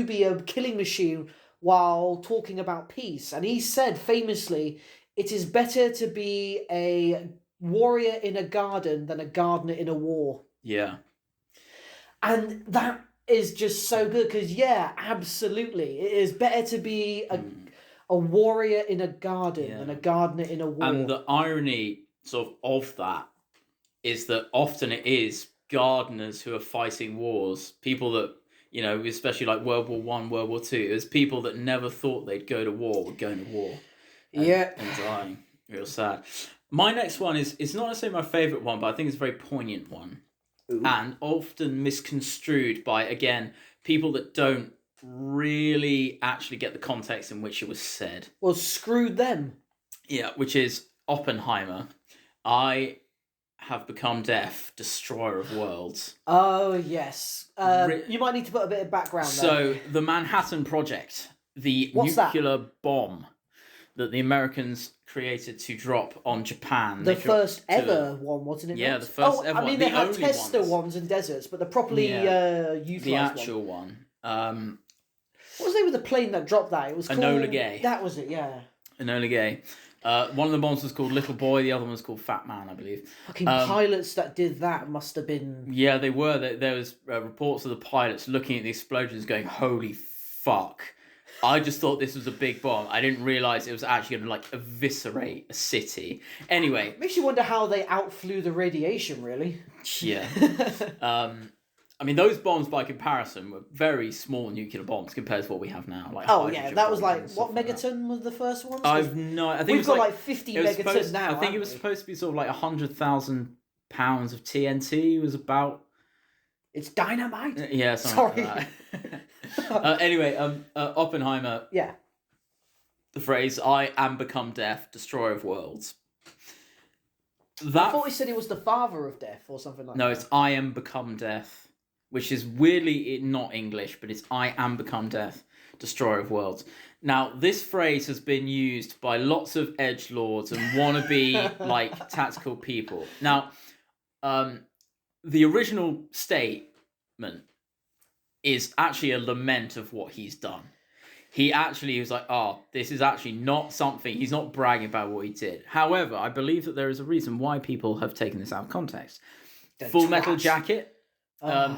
S2: be a killing machine while talking about peace?" And he said famously, "It is better to be a warrior in a garden than a gardener in a war."
S3: Yeah.
S2: And that is just so good because, absolutely. It is better to be a warrior in a garden than a gardener in a war.
S3: And the irony of that is that often it is gardeners who are fighting wars, people that, especially like World War I, World War II, there's people that never thought they'd go to war were going to war and dying. Real sad. My next one is not necessarily my favourite one, but I think it's a very poignant one. Ooh. And often misconstrued by, again, people that don't really actually get the context in which it was said.
S2: Well, screw them.
S3: Yeah, which is Oppenheimer. I have become deaf, destroyer of worlds.
S2: Oh, yes. You might need to put a bit of background there.
S3: So, the Manhattan Project, the nuclear bomb that the Americans created to drop on Japan.
S2: The first ever one, wasn't it?
S3: Yeah, the first ever one.
S2: I mean, they had tester ones in deserts, but the properly utilised
S3: the actual one.
S2: What was the name of the plane that dropped that? It was
S3: Enola Gay.
S2: That was it, yeah.
S3: Enola Gay. One of the bombs was called Little Boy, the other one was called Fat Man, I believe.
S2: Fucking pilots that did that must have been...
S3: Yeah, they were. There was reports of the pilots looking at the explosions going, holy fuck. I just thought this was a big bomb. I didn't realise it was actually going to, eviscerate a city. Anyway.
S2: Makes you wonder how they outflew the radiation, really.
S3: Yeah. I mean, those bombs, by comparison, were very small nuclear bombs compared to what we have now.
S2: That was what megaton was the first one?
S3: I think
S2: we've got 50 megatons now.
S3: I think it was supposed to be sort of 100,000 pounds of TNT was about...
S2: It's dynamite?
S3: Yeah, sorry. Like that. Anyway, Oppenheimer.
S2: Yeah.
S3: The phrase, I am become death, destroyer of worlds.
S2: I thought he said he was the father of death or something like that.
S3: No, it's I am become death, which is weirdly not English, but it's I am become death, destroyer of worlds. Now, this phrase has been used by lots of edgelords and wannabe, tactical people. Now, the original statement is actually a lament of what he's done. He was like, this is actually not something... He's not bragging about what he did. However, I believe that there is a reason why people have taken this out of context. Full Metal Jacket,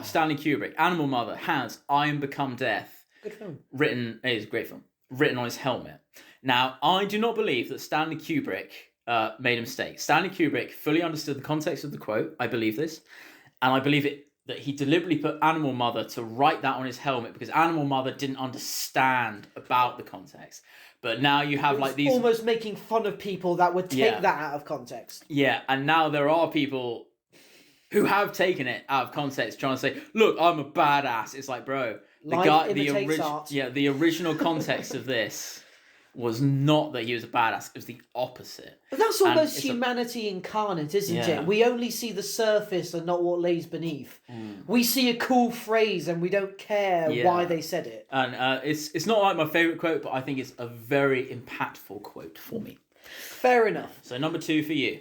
S3: Stanley Kubrick, Animal Mother has I Am Become Death.
S2: Good film.
S3: It is a great film. Written on his helmet. Now, I do not believe that Stanley Kubrick made a mistake. Stanley Kubrick fully understood the context of the quote. I believe this. And I believe it that he deliberately put Animal Mother to write that on his helmet because Animal Mother didn't understand about the context. But now you have like these...
S2: almost making fun of people that would take that out of context.
S3: Yeah, and now there are people who have taken it out of context trying to say, look, I'm a badass. It's like, bro, the original context of this was not that he was a badass, it was the opposite.
S2: But that's almost humanity incarnate, isn't it? We only see the surface and not what lays beneath. We see a cool phrase and we don't care why they said it.
S3: And it's not like my favourite quote, but I think it's a very impactful quote for me.
S2: Fair enough.
S3: So number 2 for you.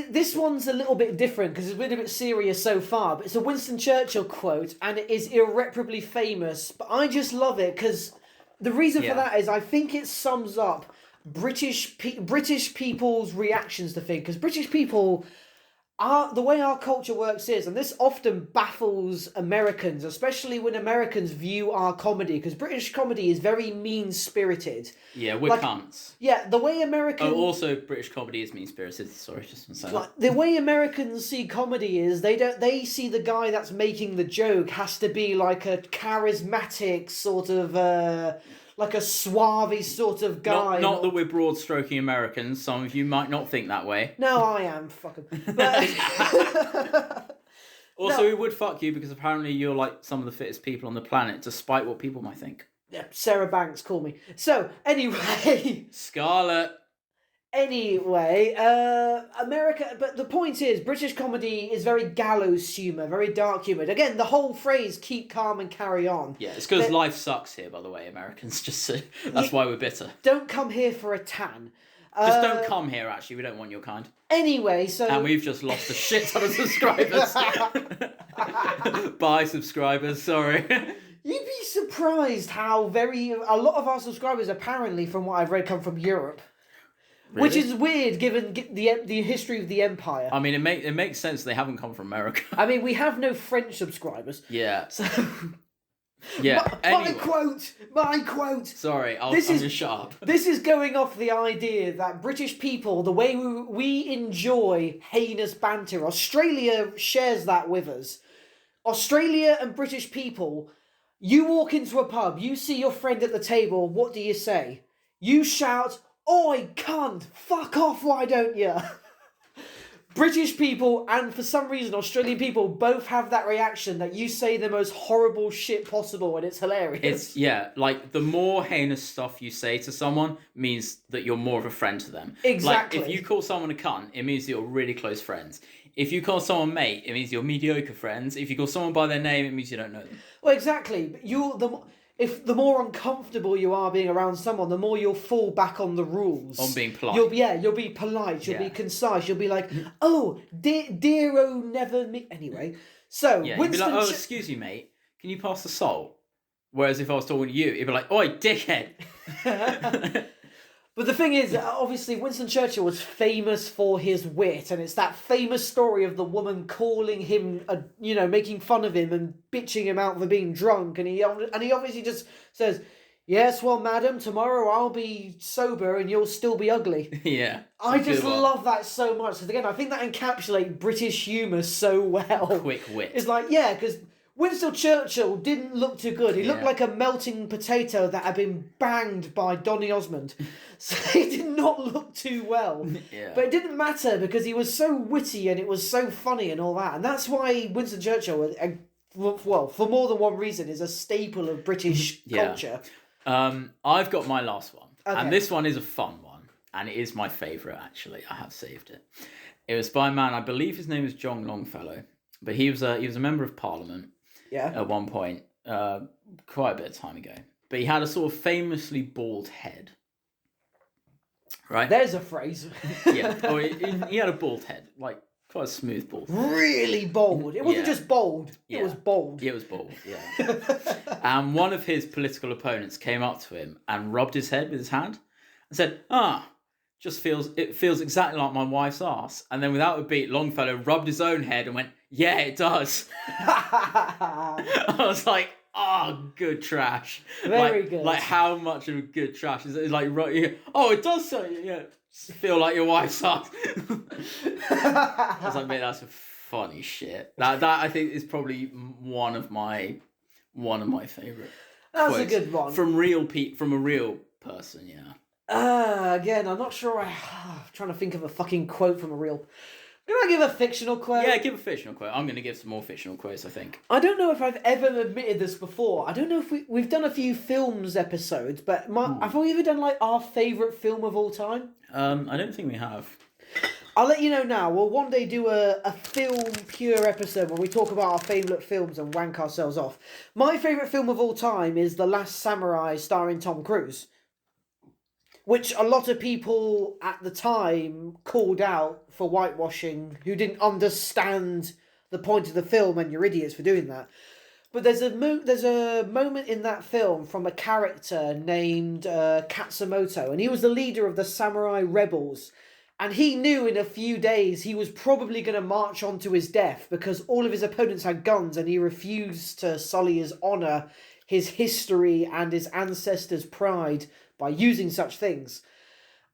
S2: This one's a little bit different because it's been a bit serious so far, but it's a Winston Churchill quote and it is irreparably famous, but I just love it because the reason for that is I think it sums up British people's reactions to things, because British people the way our culture works is, and this often baffles Americans, especially when Americans view our comedy, because British comedy is very mean-spirited.
S3: Yeah, we're cunts.
S2: Yeah, the way Americans...
S3: Oh, also, British comedy is mean-spirited. Sorry, just to say that.
S2: The way Americans see comedy is, they see the guy that's making the joke has to be like a charismatic sort of... like a suave sort of guy.
S3: Not that we're broad-stroking Americans. Some of you might not think that way.
S2: No, I am. Fucking.
S3: Also, we would fuck you because apparently you're like some of the fittest people on the planet, despite what people might think.
S2: Yeah, Sarah Banks, call me. So, anyway...
S3: Scarlett.
S2: Anyway, America... But the point is, British comedy is very gallows humour, very dark humour. Again, the whole phrase, keep calm and carry on.
S3: Yeah, it's because life sucks here, by the way, Americans. That's why we're bitter.
S2: Don't come here for a tan.
S3: Just don't come here, actually. We don't want your kind.
S2: Anyway, so...
S3: And we've just lost a shit ton of subscribers. Bye, subscribers. Sorry.
S2: You'd be surprised how a lot of our subscribers, apparently, from what I've read, come from Europe. Really? Which is weird, given the history of the empire.
S3: I mean, it makes sense they haven't come from America.
S2: I mean, we have no French subscribers.
S3: Yeah.
S2: So...
S3: Yeah.
S2: My quote.
S3: Sorry, I'm just shut up.
S2: This is going off the idea that British people, the way we enjoy heinous banter, Australia shares that with us. Australia and British people, you walk into a pub, you see your friend at the table, what do you say? You shout, "Oi, cunt, fuck off, why don't you?" British people and for some reason Australian people both have that reaction that you say the most horrible shit possible and it's hilarious.
S3: Like the more heinous stuff you say to someone means that you're more of a friend to them.
S2: Exactly.
S3: Like if you call someone a cunt, it means you're really close friends. If you call someone mate, it means you're mediocre friends. If you call someone by their name, it means you don't know them.
S2: Well, exactly. If the more uncomfortable you are being around someone, the more you'll fall back on the rules.
S3: On being polite.
S2: You'll be polite. You'll be concise. You'll be like, "Oh, dear, never me." Anyway, so
S3: yeah,
S2: Winston.
S3: You'd be like, "Oh, excuse me, mate. Can you pass the salt?" Whereas if I was talking to you, it'd be like, "Oi, dickhead."
S2: But the thing is, obviously, Winston Churchill was famous for his wit, and it's that famous story of the woman calling him, making fun of him and bitching him out for being drunk, and he obviously just says, "Yes, well, madam, tomorrow I'll be sober and you'll still be ugly."
S3: Yeah.
S2: I just love that so much. Because again, I think that encapsulates British humour so well.
S3: Quick wit.
S2: It's like, yeah, because Winston Churchill didn't look too good. He looked like a melting potato that had been banged by Donny Osmond. So he did not look too well.
S3: Yeah.
S2: But it didn't matter because he was so witty and it was so funny and all that. And that's why Winston Churchill, well, for more than one reason, is a staple of British culture.
S3: I've got my last one.
S2: Okay.
S3: And this one is a fun one. And it is my favourite, actually. I have saved it. It was by a man, I believe his name is John Longfellow. But he was a member of Parliament.
S2: Yeah.
S3: At one point, quite a bit of time ago. But he had a sort of famously bald head. Right?
S2: There's a phrase.
S3: Yeah. Oh, he had a bald head. Like, quite a smooth bald head.
S2: Really bold. It wasn't just bold.
S3: Yeah.
S2: It was bold.
S3: It was bold, yeah. And one of his political opponents came up to him and rubbed his head with his hand and said, it feels exactly like my wife's arse. And then without a beat, Longfellow rubbed his own head and went, "Yeah, it does." I was like, "Oh, good trash."
S2: Very good.
S3: Like how much of a good trash is it? Like, "Oh, it does feel like your wife's arse." I was like, "Mate, that's a funny shit. That I think is probably one of my favorite.
S2: That's a good one
S3: from a real person. Yeah.
S2: Again, I'm not sure. I'm trying to think of a fucking quote from a real. Can I give a fictional quote?
S3: Yeah, give a fictional quote. I'm going to give some more fictional quotes, I think.
S2: I don't know if I've ever admitted this before. I don't know if we've done a few films episodes, but have we ever done like our favourite film of all time?
S3: I don't think we have.
S2: I'll let you know now. We'll one day do a film pure episode where we talk about our favourite films and wank ourselves off. My favourite film of all time is The Last Samurai starring Tom Cruise, which a lot of people at the time called out for whitewashing, who didn't understand the point of the film, and you're idiots for doing that. But there's a moment in that film from a character named Katsumoto, and he was the leader of the samurai rebels. And he knew in a few days he was probably going to march on to his death because all of his opponents had guns and he refused to sully his honour, his history and his ancestors' pride by using such things.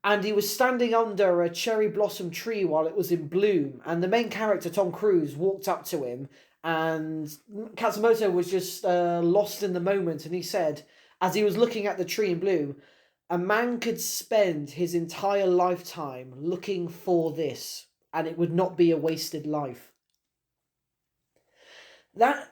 S2: And he was standing under a cherry blossom tree while it was in bloom. And the main character, Tom Cruise, walked up to him and Katsumoto was just lost in the moment. And he said, as he was looking at the tree in bloom, a man could spend his entire lifetime looking for this, and it would not be a wasted life. That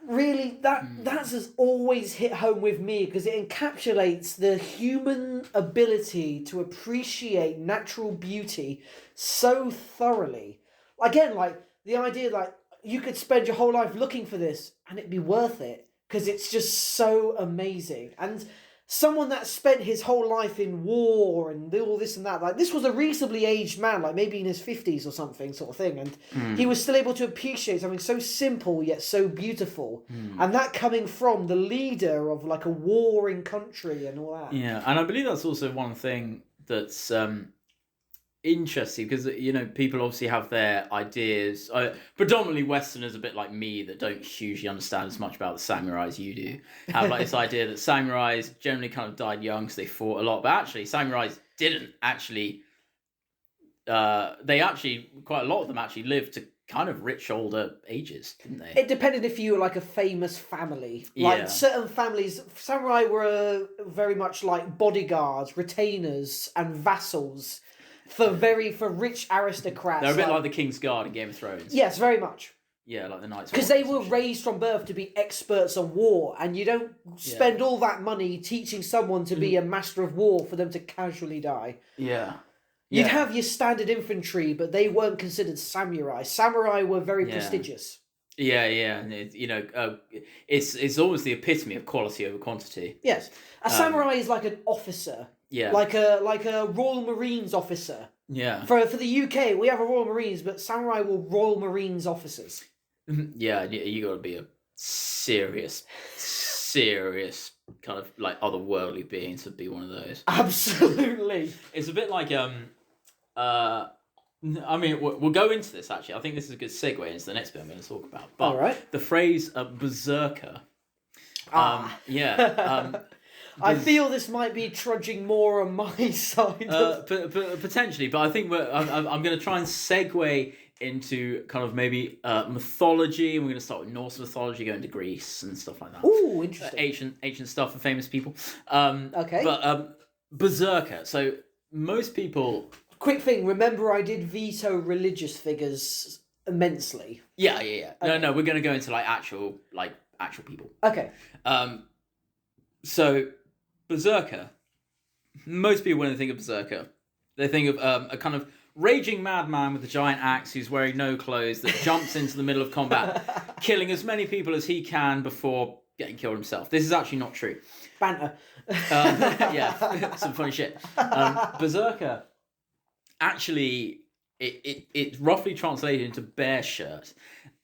S2: has always hit home with me because it encapsulates the human ability to appreciate natural beauty so thoroughly. Again, like the idea, like you could spend your whole life looking for this, and it'd be worth it because it's just so amazing. And someone that spent his whole life in war and all this and that, like this was a reasonably aged man, like maybe in his 50s or something sort of thing, and he was still able to appreciate something so simple yet so beautiful, and that coming from the leader of like a warring country and all that.
S3: Yeah, and I believe that's also one thing that's interesting because people obviously have their ideas. Predominantly Westerners, a bit like me, that don't hugely understand as much about the samurai as you do, have like this idea that samurais generally kind of died young because they fought a lot, but actually samurais didn't actually. They actually, quite a lot of them actually lived to kind of rich older ages, didn't they?
S2: It depended if you were like a famous family. Like certain families, samurai were very much like bodyguards, retainers, and vassals. For rich aristocrats.
S3: They're a bit like the King's Guard in Game of Thrones.
S2: Yes, very much.
S3: Yeah, like the Knights.
S2: Because they were raised from birth to be experts on war, and you don't spend all that money teaching someone to be a master of war for them to casually die.
S3: Yeah.
S2: You'd have your standard infantry, but they weren't considered samurai. Samurai were very prestigious.
S3: Yeah, and it's always the epitome of quality over quantity.
S2: Yes, a samurai is like an officer. Yeah, like a Royal Marines officer.
S3: Yeah.
S2: For the UK, we have a Royal Marines, but samurai were Royal Marines officers.
S3: Yeah, you got to be a serious kind of like otherworldly being to be one of those.
S2: Absolutely.
S3: It's a bit like I mean, we'll go into this actually. I think this is a good segue into the next bit I'm going to talk about. But
S2: all right.
S3: The phrase berserker.
S2: I feel this might be trudging more on my side.
S3: Potentially, but I think I'm going to try and segue into kind of maybe mythology, and we're going to start with Norse mythology, go into Greece and stuff like that.
S2: Ooh, interesting.
S3: Ancient stuff for famous people.
S2: Okay.
S3: But Berserker. So most people.
S2: Quick thing. Remember, I did veto religious figures immensely.
S3: Yeah. Okay. No, we're going to go into actual people.
S2: Okay.
S3: So Berserker. Most people, when they think of Berserker, they think of a kind of raging madman with a giant axe who's wearing no clothes that jumps into the middle of combat, killing as many people as he can before getting killed himself. This is actually not true.
S2: Banter.
S3: Yeah, some funny shit. Berserker, actually, it roughly translated into bear shirt.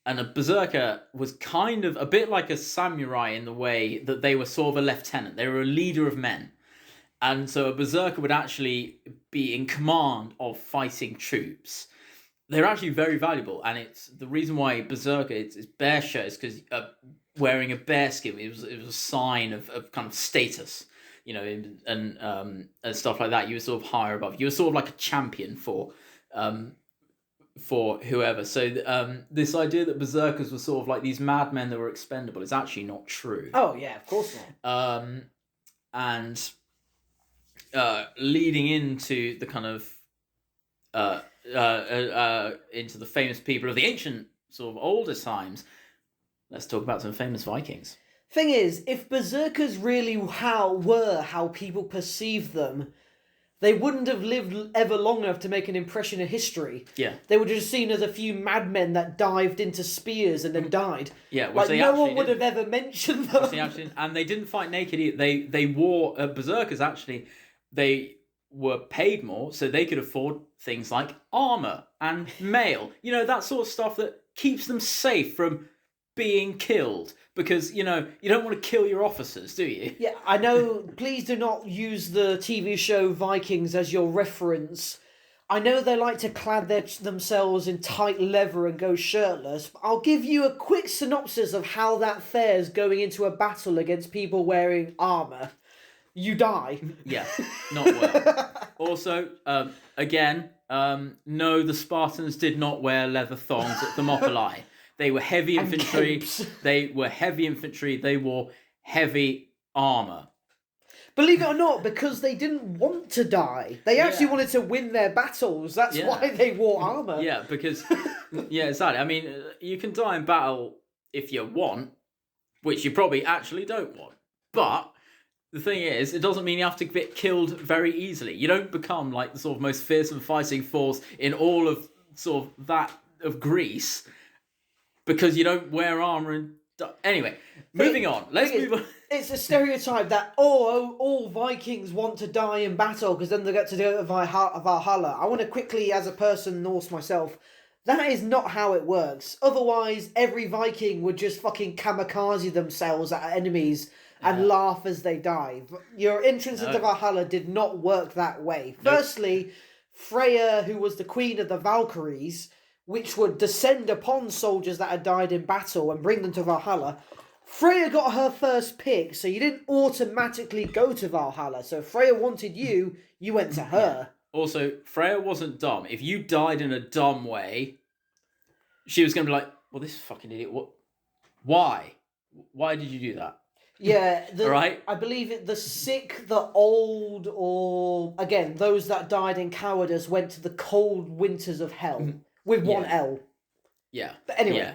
S3: And a berserker was kind of a bit like a samurai in the way that they were sort of a lieutenant. They were a leader of men. And so a berserker would actually be in command of fighting troops. They're actually very valuable. And it's the reason why berserker, it's bear shirt, is because wearing a bear skin, it was a sign of kind of status, and stuff like that. You were sort of higher above. You were sort of like a champion for for whoever. So this idea that berserkers were sort of like these madmen that were expendable is actually not true.
S2: Oh yeah, of course not.
S3: And leading into the kind of into the famous people of the ancient sort of older times, let's talk about some famous Vikings.
S2: Thing is, if berserkers really were how people perceive them, they wouldn't have lived ever long enough to make an impression in history.
S3: Yeah.
S2: They were just seen as a few madmen that dived into spears and then died.
S3: Yeah,
S2: like no one would have ever mentioned them.
S3: And they didn't fight naked either. They wore berserkers. Actually, they were paid more, so they could afford things like armor and mail. You know, that sort of stuff that keeps them safe from being killed. Because, you know, you don't want to kill your officers, do you?
S2: Yeah, I know. Please do not use the TV show Vikings as your reference. I know they like to clad themselves in tight leather and go shirtless, but I'll give you a quick synopsis of how that fares going into a battle against people wearing armour. You die.
S3: Yeah, not well. Also, again, no, the Spartans did not wear leather thongs at Thermopylae. They were heavy infantry. They wore heavy armour.
S2: Believe it or not, because they didn't want to die. They actually wanted to win their battles. That's why they wore armour.
S3: Yeah, because... yeah, exactly. I mean, you can die in battle if you want, which you probably actually don't want. But the thing is, it doesn't mean you have to get killed very easily. You don't become like the sort of most fearsome fighting force in all of sort of that of Greece because you don't wear armour and... Anyway, moving on. Let's move on.
S2: It's a stereotype that, all Vikings want to die in battle because then they get to go to Valhalla. I want to quickly, as a person Norse myself, that is not how it works. Otherwise, every Viking would just fucking kamikaze themselves at enemies and laugh as they die. Your entrance into Valhalla did not work that way. Nope. Firstly, Freya, who was the queen of the Valkyries, which would descend upon soldiers that had died in battle and bring them to Valhalla. Freya got her first pick, so you didn't automatically go to Valhalla. So if Freya wanted you, you went to her.
S3: Also, Freya wasn't dumb. If you died in a dumb way, she was going to be like, well, this fucking idiot, what? Why? Why did you do that?
S2: Yeah,
S3: right?
S2: I believe the sick, the old, or, again, those that died in cowardice went to the cold winters of hell. With one L.
S3: Yeah.
S2: But anyway.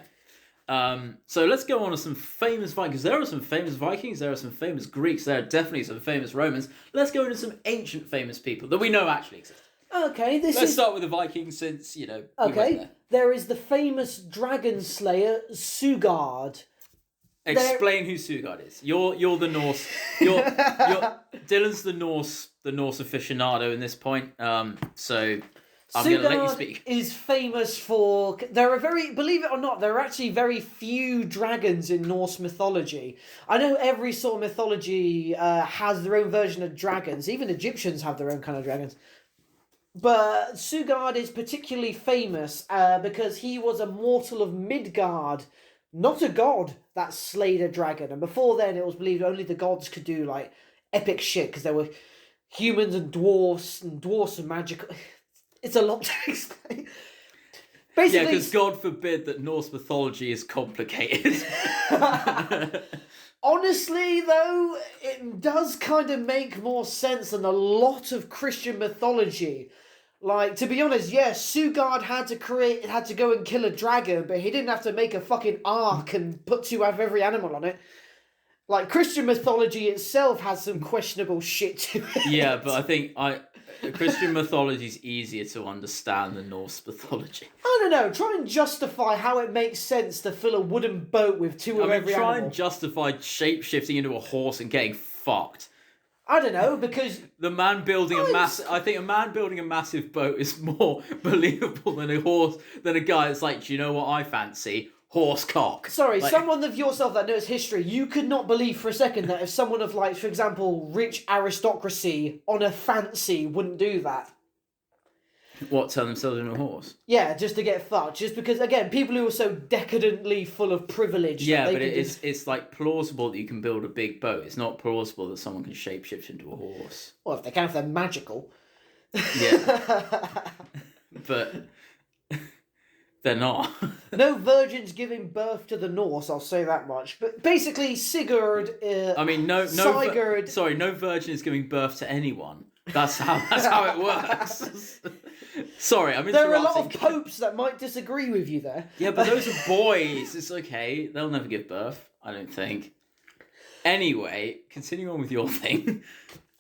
S3: Yeah. So let's go on to some famous Vikings. There are some famous Vikings. There are some famous Greeks. There are definitely some famous Romans. Let's go into some ancient famous people that we know actually exist.
S2: Okay,
S3: Let's start with the Vikings since, you know, we went there.
S2: There is the famous dragon slayer, Sugard.
S3: Explain who Sugard is. You're the Norse. Dylan's the Norse aficionado in this point. So... I'm going to let you speak.
S2: Is famous for... believe it or not, there are actually very few dragons in Norse mythology. I know every sort of mythology has their own version of dragons. Even Egyptians have their own kind of dragons. But Sugard is particularly famous because he was a mortal of Midgard, not a god that slayed a dragon. And before then, it was believed only the gods could do like epic shit because there were humans and dwarfs and magical... It's a lot to explain. Basically,
S3: yeah, because God forbid that Norse mythology is complicated.
S2: Honestly, though, it does kind of make more sense than a lot of Christian mythology. Like, to be honest, yes, Sugard had to go and kill a dragon, but he didn't have to make a fucking ark and put two of every animal on it. Like, Christian mythology itself has some questionable shit to it.
S3: Yeah, but I think Christian mythology is easier to understand than Norse mythology.
S2: I don't know. Try and justify how it makes sense to fill a wooden boat with two of every animal.
S3: Try and justify shape-shifting into a horse and getting fucked.
S2: I don't know, because...
S3: I think a man building a massive boat is more believable than a guy that's like, do you know what I fancy? Horse cock.
S2: Sorry, someone of yourself that knows history, you could not believe for a second that if someone of, like, for example, rich aristocracy on a fancy wouldn't do that.
S3: What, turn themselves into a horse?
S2: Yeah, just to get fucked. Just because, again, people who are so decadently full of privilege...
S3: Yeah, but it's like plausible that you can build a big boat. It's not plausible that someone can shapeshift into a horse.
S2: Well, if they can, if they're magical.
S3: Yeah. But... They're not.
S2: No virgins giving birth to the Norse, I'll say that much. But basically, Sigurd... Sigurd...
S3: no virgin is giving birth to anyone. That's how it works. Sorry, I'm interrupting.
S2: There are a lot of popes that might disagree with you there.
S3: Yeah, but those are boys. It's okay. They'll never give birth, I don't think. Anyway, continue on with your thing.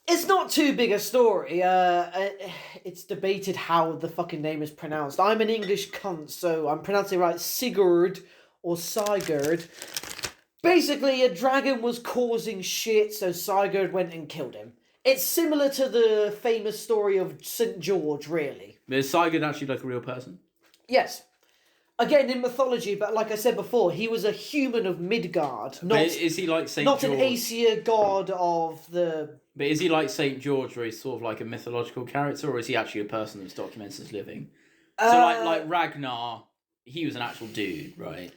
S2: It's not too big a story. It's debated how the fucking name is pronounced. I'm an English cunt, so I'm pronouncing it right. Sigurd or Sigurd. Basically, a dragon was causing shit, so Sigurd went and killed him. It's similar to the famous story of St. George, really.
S3: Is Sigurd actually like a real person?
S2: Yes. Again, in mythology, but like I said before, he was a human of Midgard.
S3: Is he like St. George?
S2: Not an Aesir god of the...
S3: But is he like St. George, where he's sort of like a mythological character, or is he actually a person that's documented as living? So like Ragnar, he was an actual dude, right?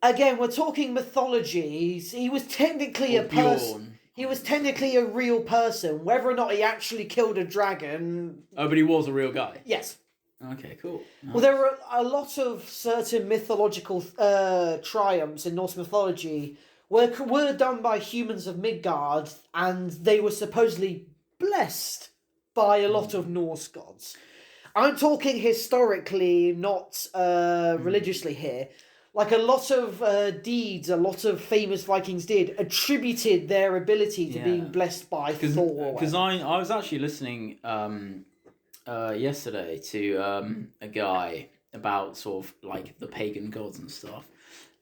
S2: Again, we're talking mythology. He was technically a person. He was technically a real person. Whether or not he actually killed a dragon...
S3: Oh, but he was a real guy?
S2: Yes.
S3: Okay, cool. Nice.
S2: Well, there are a lot of certain mythological triumphs in Norse mythology were done by humans of Midgard, and they were supposedly blessed by a lot of Norse gods. I'm talking historically, not religiously here. Like a lot of deeds, a lot of famous Vikings did attributed their ability to being blessed by Thor.
S3: Because I was actually listening yesterday to a guy about sort of like the pagan gods and stuff.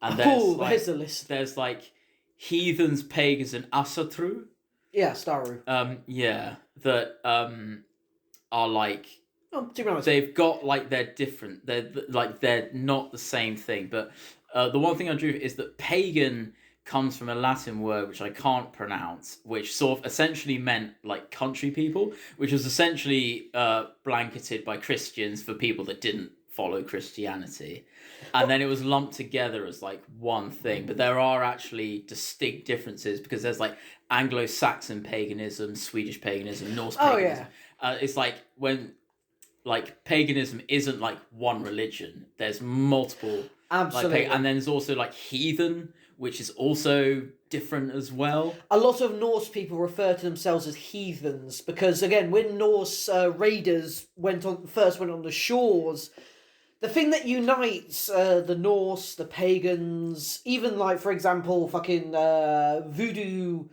S3: And
S2: there's a list.
S3: There's like heathens, pagans, and Asatru.
S2: Yeah, Staru.
S3: That are like... they've got like they're different. They're not the same thing. But the one thing I drew is that pagan comes from a Latin word which I can't pronounce, which sort of essentially meant like country people, which was essentially blanketed by Christians for people that didn't follow Christianity. And then it was lumped together as like one thing. But there are actually distinct differences because there's like Anglo-Saxon paganism, Swedish paganism, Norse paganism. It's like when... like paganism isn't like one religion. There's multiple.
S2: Absolutely.
S3: And then there's also like heathen, which is also different as well.
S2: A lot of Norse people refer to themselves as heathens because, again, when Norse raiders first went on the shores, the thing that unites the Norse, the pagans, even like, for example, fucking voodoo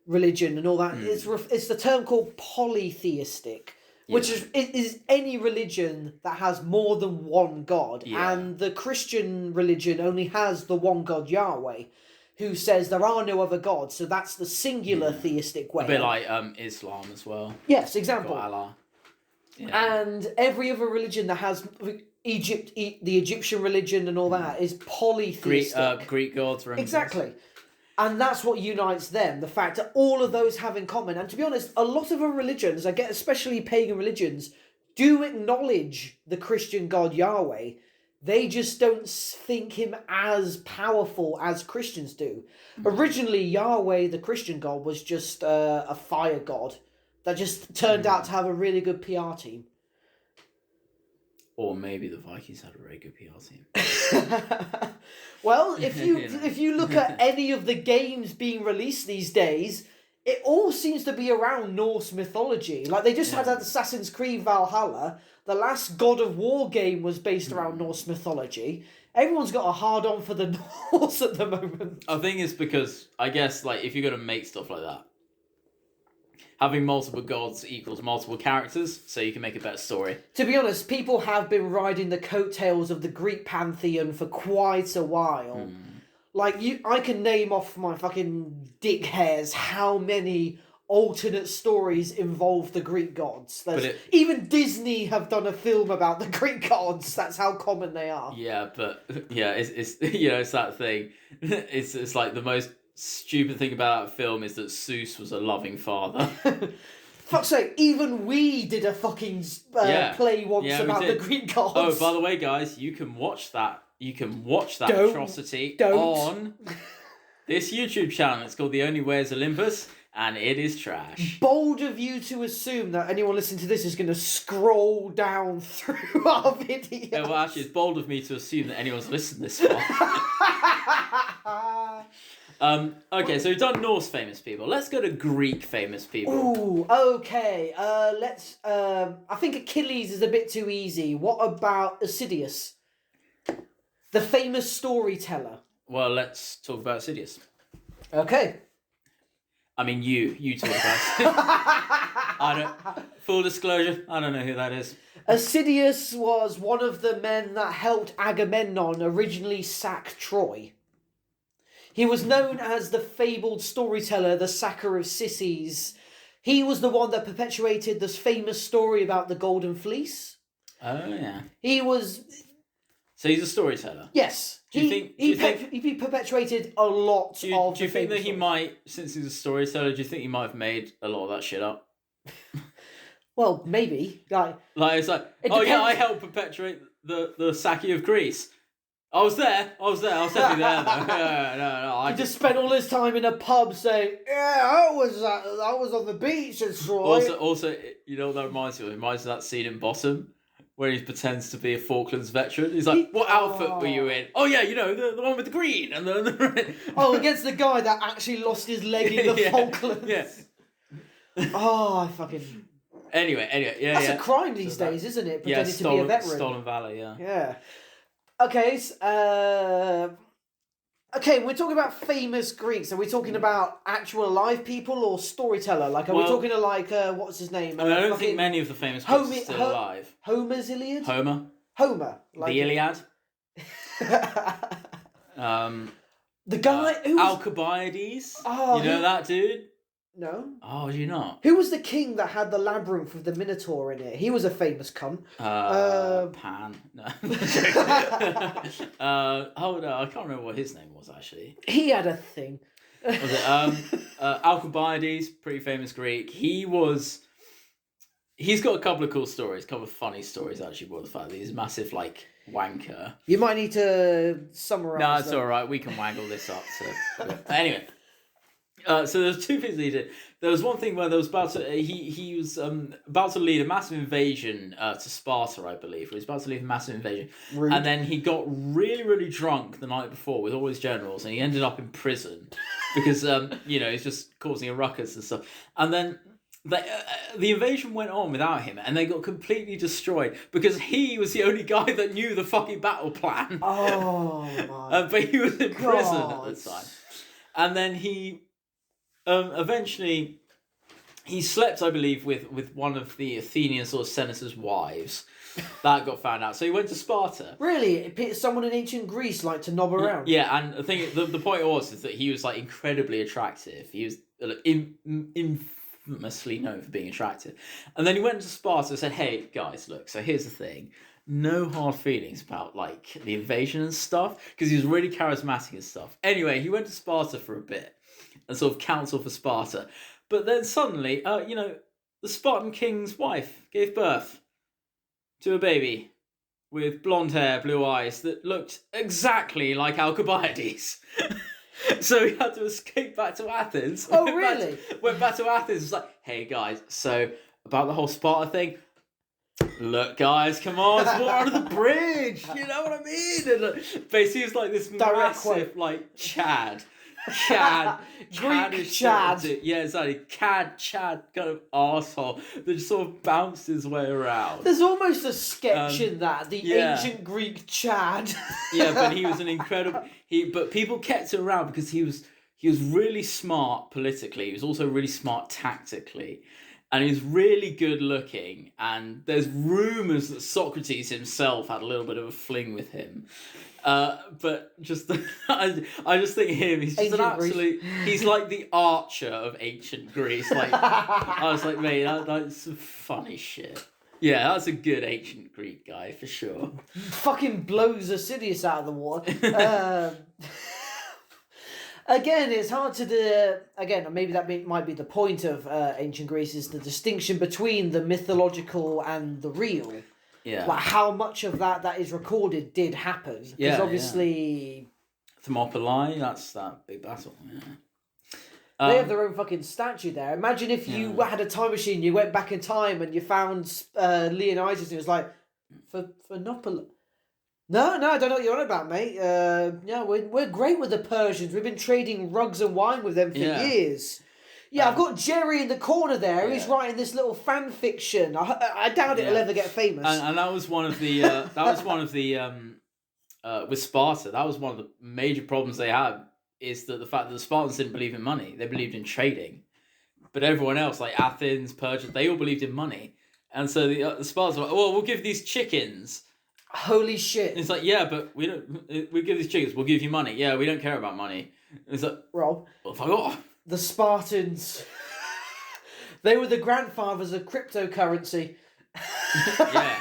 S2: religion and all that, it's the term called polytheistic. Which is any religion that has more than one god. Yeah. And the Christian religion only has the one god, Yahweh, who says there are no other gods. So that's the singular theistic way.
S3: A bit like Islam as well.
S2: Yes, example.
S3: Got Allah. Yeah.
S2: And every other religion that has the Egyptian religion and all that is polytheistic.
S3: Greek gods, for instance.
S2: Exactly. And that's what unites them, the fact that all of those have in common. And to be honest, a lot of our religions, especially pagan religions, do acknowledge the Christian god Yahweh. They just don't think him as powerful as Christians do. Originally, Yahweh, the Christian god, was just a fire god that just turned out to have a really good PR team.
S3: Or maybe the Vikings had a very good PR team.
S2: Well, if you look at any of the games being released these days, it all seems to be around Norse mythology. Like, they just had Assassin's Creed Valhalla. The last God of War game was based around Norse mythology. Everyone's got a hard-on for the Norse at the moment.
S3: I think it's because, I guess, like, if you're going to make stuff like that, having multiple gods equals multiple characters, so you can make a better story.
S2: To be honest, people have been riding the coattails of the Greek pantheon for quite a while. Like, I can name off my fucking dick hairs how many alternate stories involve the Greek gods. Even Disney have done a film about the Greek gods. That's how common they are.
S3: Yeah, but it's it's that thing. It's like the most stupid thing about that film is that Zeus was a loving father.
S2: Fuck's sake, even we did a fucking play once about the Greek gods.
S3: Oh, by the way, guys, you can watch that. You can watch that atrocity on this YouTube channel. It's called The Only Way is Olympus. And it is trash.
S2: Bold of you to assume that anyone listening to this is going to scroll down through our video.
S3: Yeah, well, actually, it's bold of me to assume that anyone's listened this far. Okay, so we've done Norse famous people. Let's go to Greek famous people.
S2: Ooh, okay. Let's. I think Achilles is a bit too easy. What about Asidius, the famous storyteller?
S3: Well, let's talk about Asidius.
S2: Okay.
S3: I mean, you talk about it. Full disclosure, I don't know who that is.
S2: Asidius was one of the men that helped Agamemnon originally sack Troy. He was known as the fabled storyteller, the sacker of sissies. He was the one that perpetuated this famous story about the Golden Fleece.
S3: Oh, yeah.
S2: He was...
S3: So he's a storyteller?
S2: Yes. He perpetuated a lot of...
S3: Do you think that he might, since he's a storyteller, do you think he might have made a lot of that shit up?
S2: Well, maybe.
S3: It's like, yeah, I helped perpetuate the sacking of Greece. I was there. I was definitely there, though. No.
S2: He just spent all his time in a pub saying, yeah, I was on the beach in Troy.
S3: Also, you know what that reminds me of? It reminds me of that scene in Bottom, where he pretends to be a Falklands veteran. He's like, what outfit were you in? Oh, yeah, you know, the one with the green and the red.
S2: Oh, against the guy that actually lost his leg in the Falklands.
S3: Yeah.
S2: Oh, I fucking...
S3: Anyway, yeah.
S2: That's a crime these days, isn't it? Pretending to be a veteran.
S3: Stolen valor, yeah.
S2: Yeah. Okay, okay, we're talking about famous Greeks. Are we talking about actual alive people or storyteller? Like, are we talking to, like, what's his name?
S3: I mean, I don't think many of the famous Greeks are still alive.
S2: Homer's Iliad?
S3: Homer.
S2: Like
S3: the Iliad.
S2: The guy who was...
S3: Alcibiades. Oh, you know that dude?
S2: No.
S3: Oh, do you not?
S2: Who was the king that had the labyrinth with the Minotaur in it? He was a famous cunt.
S3: Pan. No. Hold on, I can't remember what his name was, actually.
S2: He had a thing.
S3: Was it? Alcibiades, pretty famous Greek. He's got a couple of cool stories, a couple of funny stories, actually, about the fact that he's a massive, like, wanker.
S2: You might need to summarise.
S3: No, it's alright, we can wangle this up. Anyway. So there's two things that he did. There was one thing where there was about to he was about to lead a massive invasion to Sparta, I believe. He was about to lead a massive invasion, and then he got really, really drunk the night before with all his generals, and he ended up in prison because he's just causing a ruckus and stuff. And then the invasion went on without him, and they got completely destroyed because he was the only guy that knew the fucking battle plan.
S2: Oh my!
S3: But he was in prison at the time, and then he. Eventually, he slept, I believe, with one of the Athenian sort of senators' wives. That got found out. So he went to Sparta.
S2: Really? Someone in ancient Greece liked to knob around?
S3: Yeah, and I think the point is that he was like incredibly attractive. He was infamously known for being attractive. And then he went to Sparta and said, hey, guys, look, so here's the thing. No hard feelings about, like, the invasion and stuff, because he was really charismatic and stuff. Anyway, he went to Sparta for a bit. And sort of counsel for Sparta. But then suddenly, the Spartan king's wife gave birth to a baby with blonde hair, blue eyes that looked exactly like Alcibiades. So he had to escape back to Athens.
S2: Oh, really?
S3: Went back to Athens. It's like, hey, guys, so about the whole Sparta thing, look, guys, come on, it's water under the bridge. You know what I mean? And basically, it's like this massive, like, Chad.
S2: Greek Chad.
S3: Yeah, exactly. Chad kind of arsehole that just sort of bounced his way around.
S2: There's almost a sketch in that, ancient Greek Chad.
S3: Yeah, but he was an incredible... But people kept him around because he was really smart politically. He was also really smart tactically. And he's really good looking. And there's rumours that Socrates himself had a little bit of a fling with him. But just I just think he's just an absolute. He's like the Archer of ancient Greece. Like I was like, mate, that's some funny shit. Yeah, that's a good ancient Greek guy for sure.
S2: Fucking blows Asidius out of the water. Again, it's hard to do. Again, maybe that might be the point of ancient Greece is the distinction between the mythological and the real.
S3: Yeah.
S2: Like how much of that is recorded did happen. Because obviously...
S3: Thermopylae, that's that big battle. Yeah.
S2: They have their own fucking statue there. Imagine if you had a time machine, you went back in time and you found Leonidas and it was like, for Nopal. No, I don't know what you're on about, mate. We're great with the Persians. We've been trading rugs and wine with them for years. Yeah, I've got Jerry in the corner there. He's writing this little fan fiction. I doubt it'll ever get famous.
S3: And that was one of the with Sparta. That was one of the major problems they had. Is that the fact that the Spartans didn't believe in money? They believed in trading, but everyone else, like Athens, Persia, they all believed in money. And so the Spartans were like, well, we'll give these chickens.
S2: Holy shit!
S3: And it's like, yeah, but we don't. We give these chickens. We'll give you money. Yeah, we don't care about money. And it's like,
S2: Rob,
S3: well, fuck off.
S2: The Spartans. They were the grandfathers of cryptocurrency.
S3: Yeah.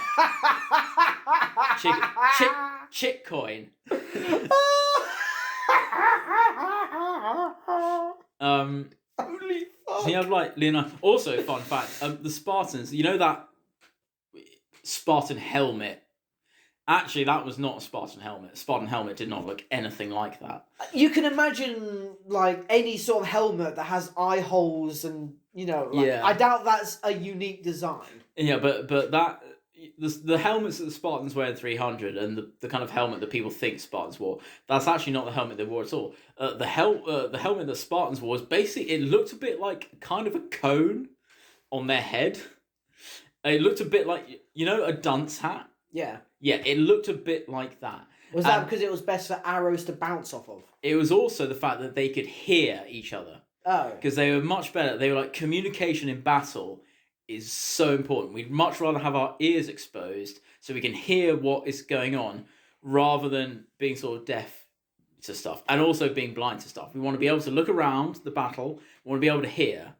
S3: Chick coin.
S2: Holy fuck.
S3: So you have like Leonidas. Also, fun fact: the Spartans. You know that Spartan helmet. Actually, that was not a Spartan helmet. A Spartan helmet did not look anything like that.
S2: You can imagine like any sort of helmet that has eye holes and I doubt that's a unique design.
S3: Yeah, but that the helmets that the Spartans wear in 300 and the kind of helmet that people think Spartans wore, that's actually not the helmet they wore at all. The helmet that Spartans wore was basically, it looked a bit like kind of a cone on their head. It looked a bit like, a dunce hat.
S2: Yeah.
S3: Yeah, it looked a bit like that.
S2: Was that because it was best for arrows to bounce off of?
S3: It was also the fact that they could hear each other.
S2: Oh.
S3: Because they were much better. They were like, communication in battle is so important. We'd much rather have our ears exposed so we can hear what is going on rather than being sort of deaf to stuff and also being blind to stuff. We want to be able to look around the battle. We want to be able to hear.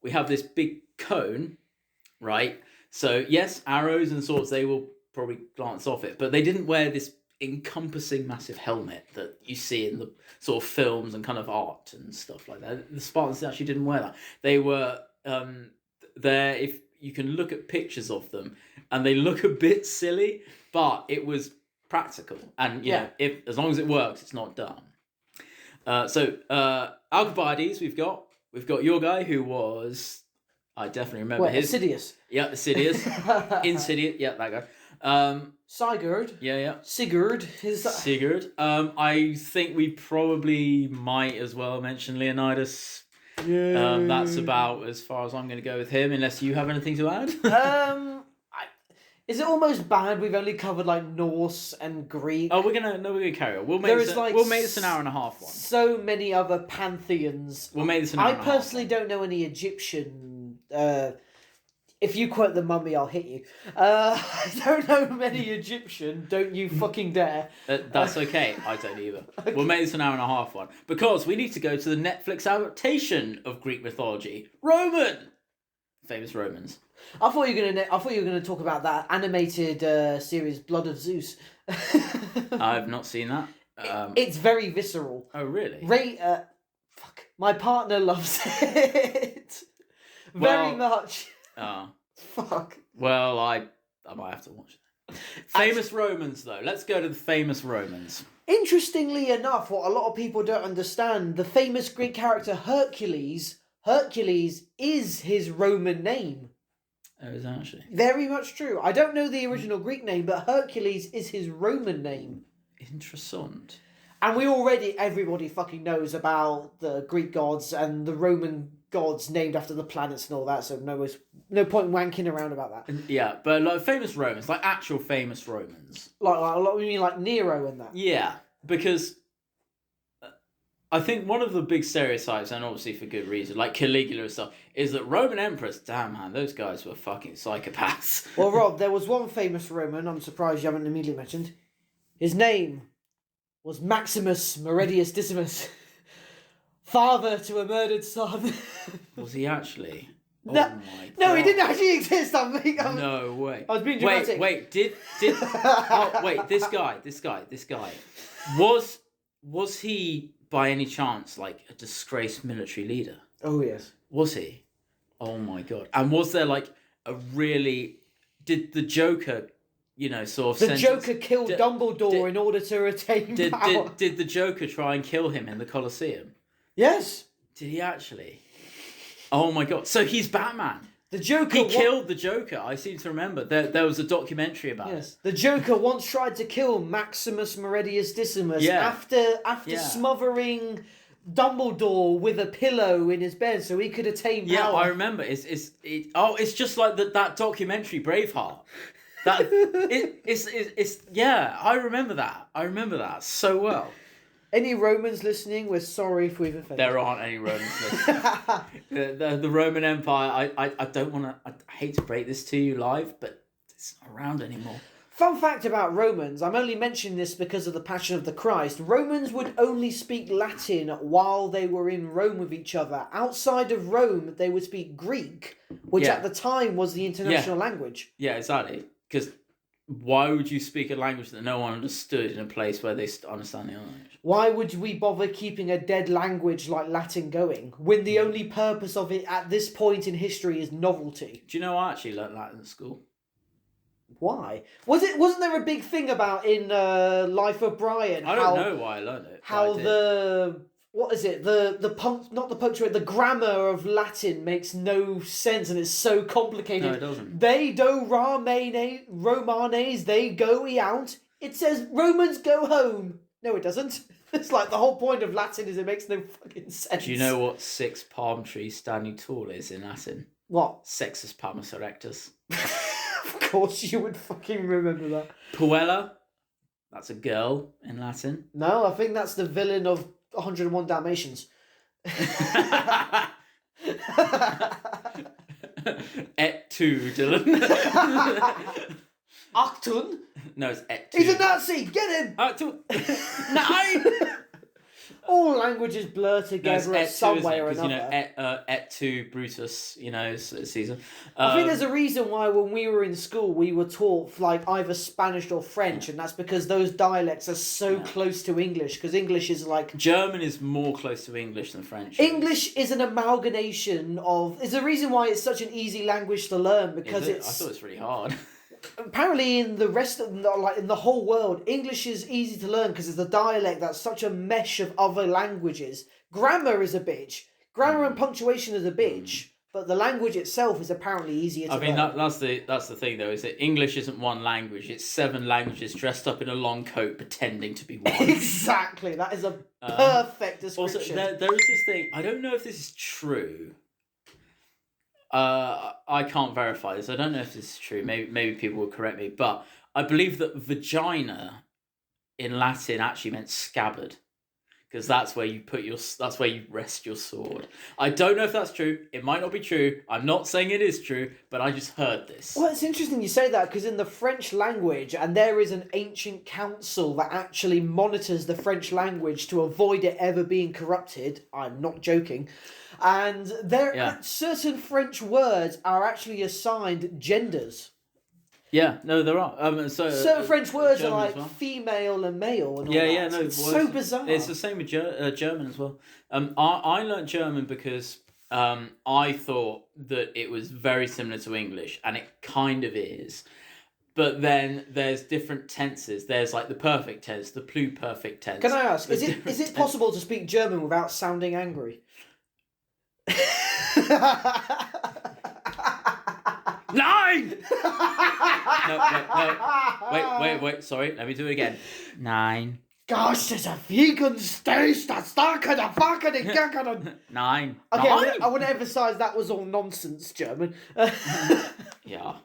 S3: We have this big cone, right? So yes, arrows and swords, they will probably glance off it, but they didn't wear this encompassing massive helmet that you see in the sort of films and kind of art and stuff like that. The Spartans actually didn't wear that. They were there, if you can look at pictures of them, and they look a bit silly, but it was practical, and you know, if as long as it works, it's not dumb. So Alcibiades, we've got your guy who was, I definitely remember his
S2: Sidious.
S3: Yeah, Sidious. Insidious. Yeah, that guy.
S2: Sigurd.
S3: Yeah.
S2: Sigurd.
S3: Sigurd. I think we probably might as well mention Leonidas.
S2: Yeah.
S3: That's about as far as I'm going to go with him, unless you have anything to add.
S2: Is it almost bad we've only covered like Norse and Greek?
S3: Oh, we're gonna carry on. We'll make this an hour and a half one.
S2: So many other pantheons.
S3: We'll make this an hour and a half.
S2: I personally don't know any Egyptian. If you quote the Mummy, I'll hit you. I don't know many Egyptian. Don't you fucking dare.
S3: That's okay. I don't either. Okay. We'll make this an hour and a half one because we need to go to the Netflix adaptation of Greek mythology, famous Romans.
S2: I thought you were gonna talk about that animated series, Blood of Zeus.
S3: I've not seen that.
S2: It's very visceral.
S3: Oh really?
S2: My partner loves it very much.
S3: Oh.
S2: Fuck.
S3: Well, I might have to watch that. Famous Romans, though. Let's go to the famous Romans.
S2: Interestingly enough, what a lot of people don't understand, the famous Greek character Hercules is his Roman name.
S3: Oh, is that actually?
S2: Very much true. I don't know the original Greek name, but Hercules is his Roman name.
S3: Interessant.
S2: And everybody fucking knows about the Greek gods and the Roman gods named after the planets and all that, so no point wanking around about that.
S3: Yeah, but like famous Romans, like actual famous Romans.
S2: You mean like Nero and that?
S3: Yeah, because I think one of the big stereotypes, and obviously for good reason, like Caligula and stuff, is that Roman emperors, damn man, those guys were fucking psychopaths.
S2: Well, Rob, there was one famous Roman, I'm surprised you haven't immediately mentioned. His name was Maximus Meridius Decimus, father to a murdered son.
S3: Was he actually?
S2: No,
S3: oh my God.
S2: No, he didn't actually exist.
S3: No way.
S2: I was being dramatic.
S3: Wait, this guy. Was he by any chance like a disgraced military leader?
S2: Oh yes.
S3: Was he? Oh my God. And was there like did the Joker, sort of...
S2: The Joker killed Dumbledore in order to retain power.
S3: Did the Joker try and kill him in the Colosseum?
S2: Yes.
S3: Did he actually? Oh my god! So he's Batman.
S2: The Joker.
S3: He killed the Joker. I seem to remember there was a documentary about it.
S2: The Joker once tried to kill Maximus Meridius Decimus after smothering Dumbledore with a pillow in his bed so he could attain power.
S3: Yeah, I remember. It's just like that documentary Braveheart. I remember that. I remember that so well.
S2: Any Romans listening, we're sorry if we've offended.
S3: There aren't any Romans listening. the Roman Empire, I don't want to... I hate to break this to you live, but it's not around anymore.
S2: Fun fact about Romans, I'm only mentioning this because of the Passion of the Christ. Romans would only speak Latin while they were in Rome with each other. Outside of Rome, they would speak Greek, which at the time was the international language.
S3: Yeah, exactly. Because why would you speak a language that no one understood in a place where they understand the other language?
S2: Why would we bother keeping a dead language like Latin going, when the only purpose of it at this point in history is novelty?
S3: Do you know I actually learnt Latin at school?
S2: Why? Wasn't there a big thing about in Life of Brian?
S3: I don't know why I learned it.
S2: How the grammar of Latin makes no sense and it's so complicated.
S3: No, it doesn't.
S2: They do romanes, they go out. It says Romans go home. No, it doesn't. It's like the whole point of Latin is it makes no fucking sense.
S3: Do you know what 6 palm trees standing tall is in Latin?
S2: What?
S3: Sexus palmus erectus.
S2: Of course you would fucking remember that.
S3: Puella, that's a girl in Latin.
S2: No, I think that's the villain of 101 Dalmatians.
S3: Et tu, Dylan.
S2: Acton?
S3: No, it's et tu.
S2: He's a Nazi! Get him!
S3: Acton.
S2: No! All languages blur together some way or another.
S3: Et tu, Brutus, Caesar.
S2: I think there's a reason why when we were in school we were taught like either Spanish or French, and that's because those dialects are so close to English, because English is like...
S3: German is more close to English than French.
S2: English is an amalgamation of... There's a reason why it's such an easy language to learn, because it's...
S3: I thought it's really hard.
S2: Apparently in the rest of in the whole world, English is easy to learn because it's a dialect that's such a mesh of other languages. Grammar is a bitch. Grammar and punctuation is a bitch, but the language itself is apparently easier to learn.
S3: That's the thing though, is that English isn't one language, it's 7 languages dressed up in a long coat pretending to be one.
S2: Exactly, that is a perfect description.
S3: Also, there is this thing, I don't know if this is true. I can't verify this. I don't know if this is true. Maybe people will correct me, but I believe that vagina in Latin actually meant scabbard, because that's where you rest your sword. I don't know if that's true. It might not be true. I'm not saying it is true, but I just heard this.
S2: Well, it's interesting you say that, because in the French language, and there is an ancient council that actually monitors the French language to avoid it ever being corrupted. I'm not joking. And certain French words are actually assigned genders.
S3: Yeah, no, there are.
S2: Certain French words
S3: German
S2: are like
S3: well.
S2: female and male and all
S3: that.
S2: No, it's so bizarre.
S3: It's the same with German as well. I learnt German because I thought that it was very similar to English, and it kind of is. But then there's different tenses. There's like the perfect tense, the pluperfect tense.
S2: Can I ask, is it possible to speak German without sounding angry?
S3: Nine! No. Wait. Sorry, let me do it again. 9.
S2: Gosh, there's a vegan stage that's not gonna fucking get gonna...
S3: 9.
S2: Okay, I want to emphasise that was all nonsense German.
S3: Yeah.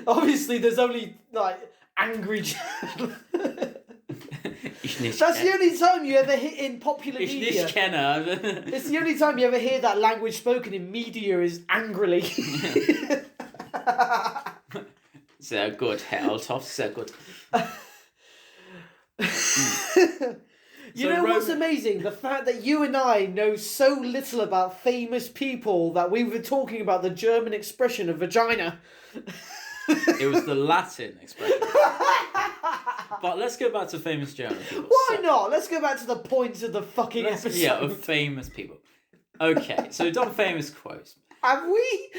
S2: Obviously, there's only, like, angry German. That's the only time you ever hear in popular media. It's the only time you ever hear that language spoken in media is angrily.
S3: Sehr gut, Herr Althoff, sehr gut.
S2: You know what's amazing? The fact that you and I know so little about famous people that we were talking about the German expression of vagina.
S3: It was the Latin expression. But let's go back to famous German people.
S2: Why not? Let's go back to the point of the fucking episode.
S3: Yeah, of famous people. Okay, so we've done famous quotes.
S2: Have we?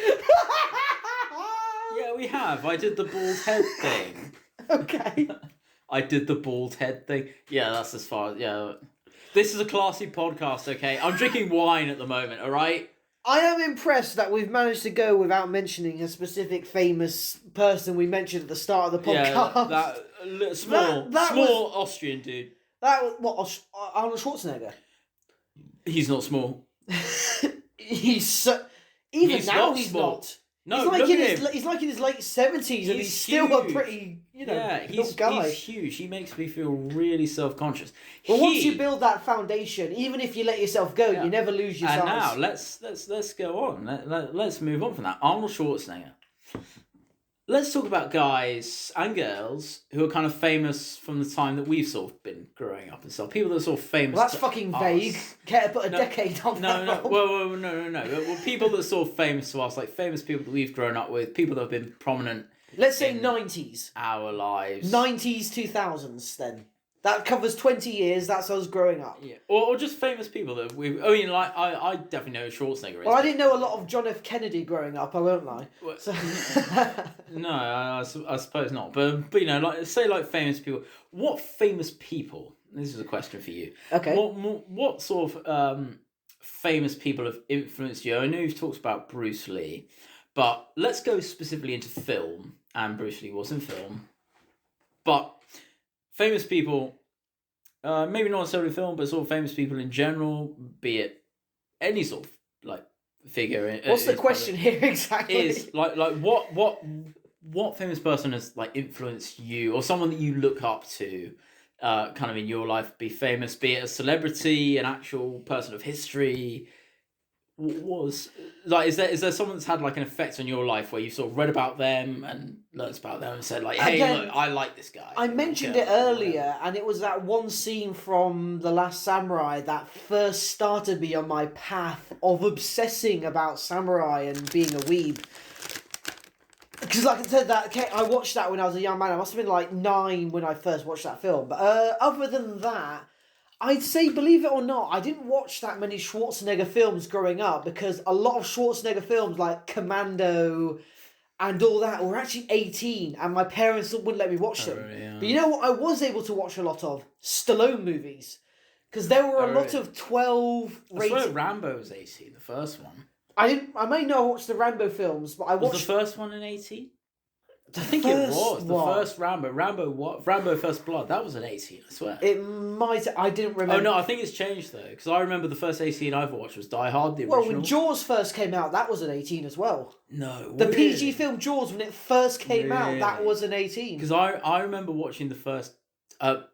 S3: Yeah, we have. I did the bald head thing.
S2: Okay.
S3: I did the bald head thing. Yeah, that's as far as... Yeah. This is a classy podcast, okay? I'm drinking wine at the moment, all right?
S2: I am impressed that we've managed to go without mentioning a specific famous person we mentioned at the start of the podcast.
S3: Yeah, that small Austrian dude.
S2: That was what Arnold Schwarzenegger.
S3: He's not small.
S2: He's now he's
S3: small.
S2: not.
S3: No,
S2: he's like in his late 70s, and he's still a pretty,
S3: he's
S2: guy.
S3: He's huge. He makes me feel really self-conscious.
S2: But once you build that foundation, even if you let yourself go, you never lose your size.
S3: And now let's go on. Let's move on from that. Arnold Schwarzenegger. Let's talk about guys and girls who are kind of famous from the time that we've sort of been growing up and stuff. People that are sort of famous.
S2: Well, that's fucking vague. Care to put a decade on that?
S3: No. Well, people that are sort of famous to us, like famous people that we've grown up with, people that have been prominent.
S2: Let's say 90s.
S3: Our lives.
S2: 90s, 2000s then. That covers 20 years, that's us growing up.
S3: Yeah. Or just famous people that we've... I mean, like, I definitely know who Schwarzenegger is.
S2: Well, I didn't know a lot of John F. Kennedy growing up, I won't lie.
S3: Well, no, I suppose not. But like, say like famous people. What famous people... This is a question for you.
S2: Okay.
S3: What sort of famous people have influenced you? I know you've talked about Bruce Lee, but let's go specifically into film. And Bruce Lee was in film. But... famous people, maybe not necessarily film, but sort of famous people in general, be it any sort of like figure.
S2: What's the question here exactly?
S3: Is like what famous person has like influenced you, or someone that you look up to, kind of in your life? Be famous, be it a celebrity, an actual person of history. Was like is there someone that's had like an effect on your life where you sort of read about them and learned about them and said like, hey,
S2: again,
S3: look, I like this guy.
S2: I mentioned it earlier, and it was that one scene from The Last Samurai that first started me on my path of obsessing about samurai and being a weeb. Because like I said, I watched that when I was a young man. I must have been like 9 when I first watched that film. But other than that, I'd say, believe it or not, I didn't watch that many Schwarzenegger films growing up, because a lot of Schwarzenegger films like Commando and all that were actually 18, and my parents wouldn't let me watch them.
S3: Really, yeah.
S2: But you know what I was able to watch a lot of? Stallone movies. Because there were a lot of 12 rated...
S3: I swear Rambo was 18, the first one.
S2: I may not watch the Rambo films, but I watched...
S3: Was the first one an 18? I think it was. The first Rambo. Rambo what? Rambo First Blood. That was an 18, I swear.
S2: It might... I didn't remember...
S3: Oh, no, I think it's changed, though. Because I remember the first 18 I've watched was Die Hard, the original.
S2: Well, when Jaws first came out, that was an 18 as well.
S3: No,
S2: The
S3: really?
S2: PG film Jaws, when it first came out, that was an 18.
S3: Because I remember watching the first... I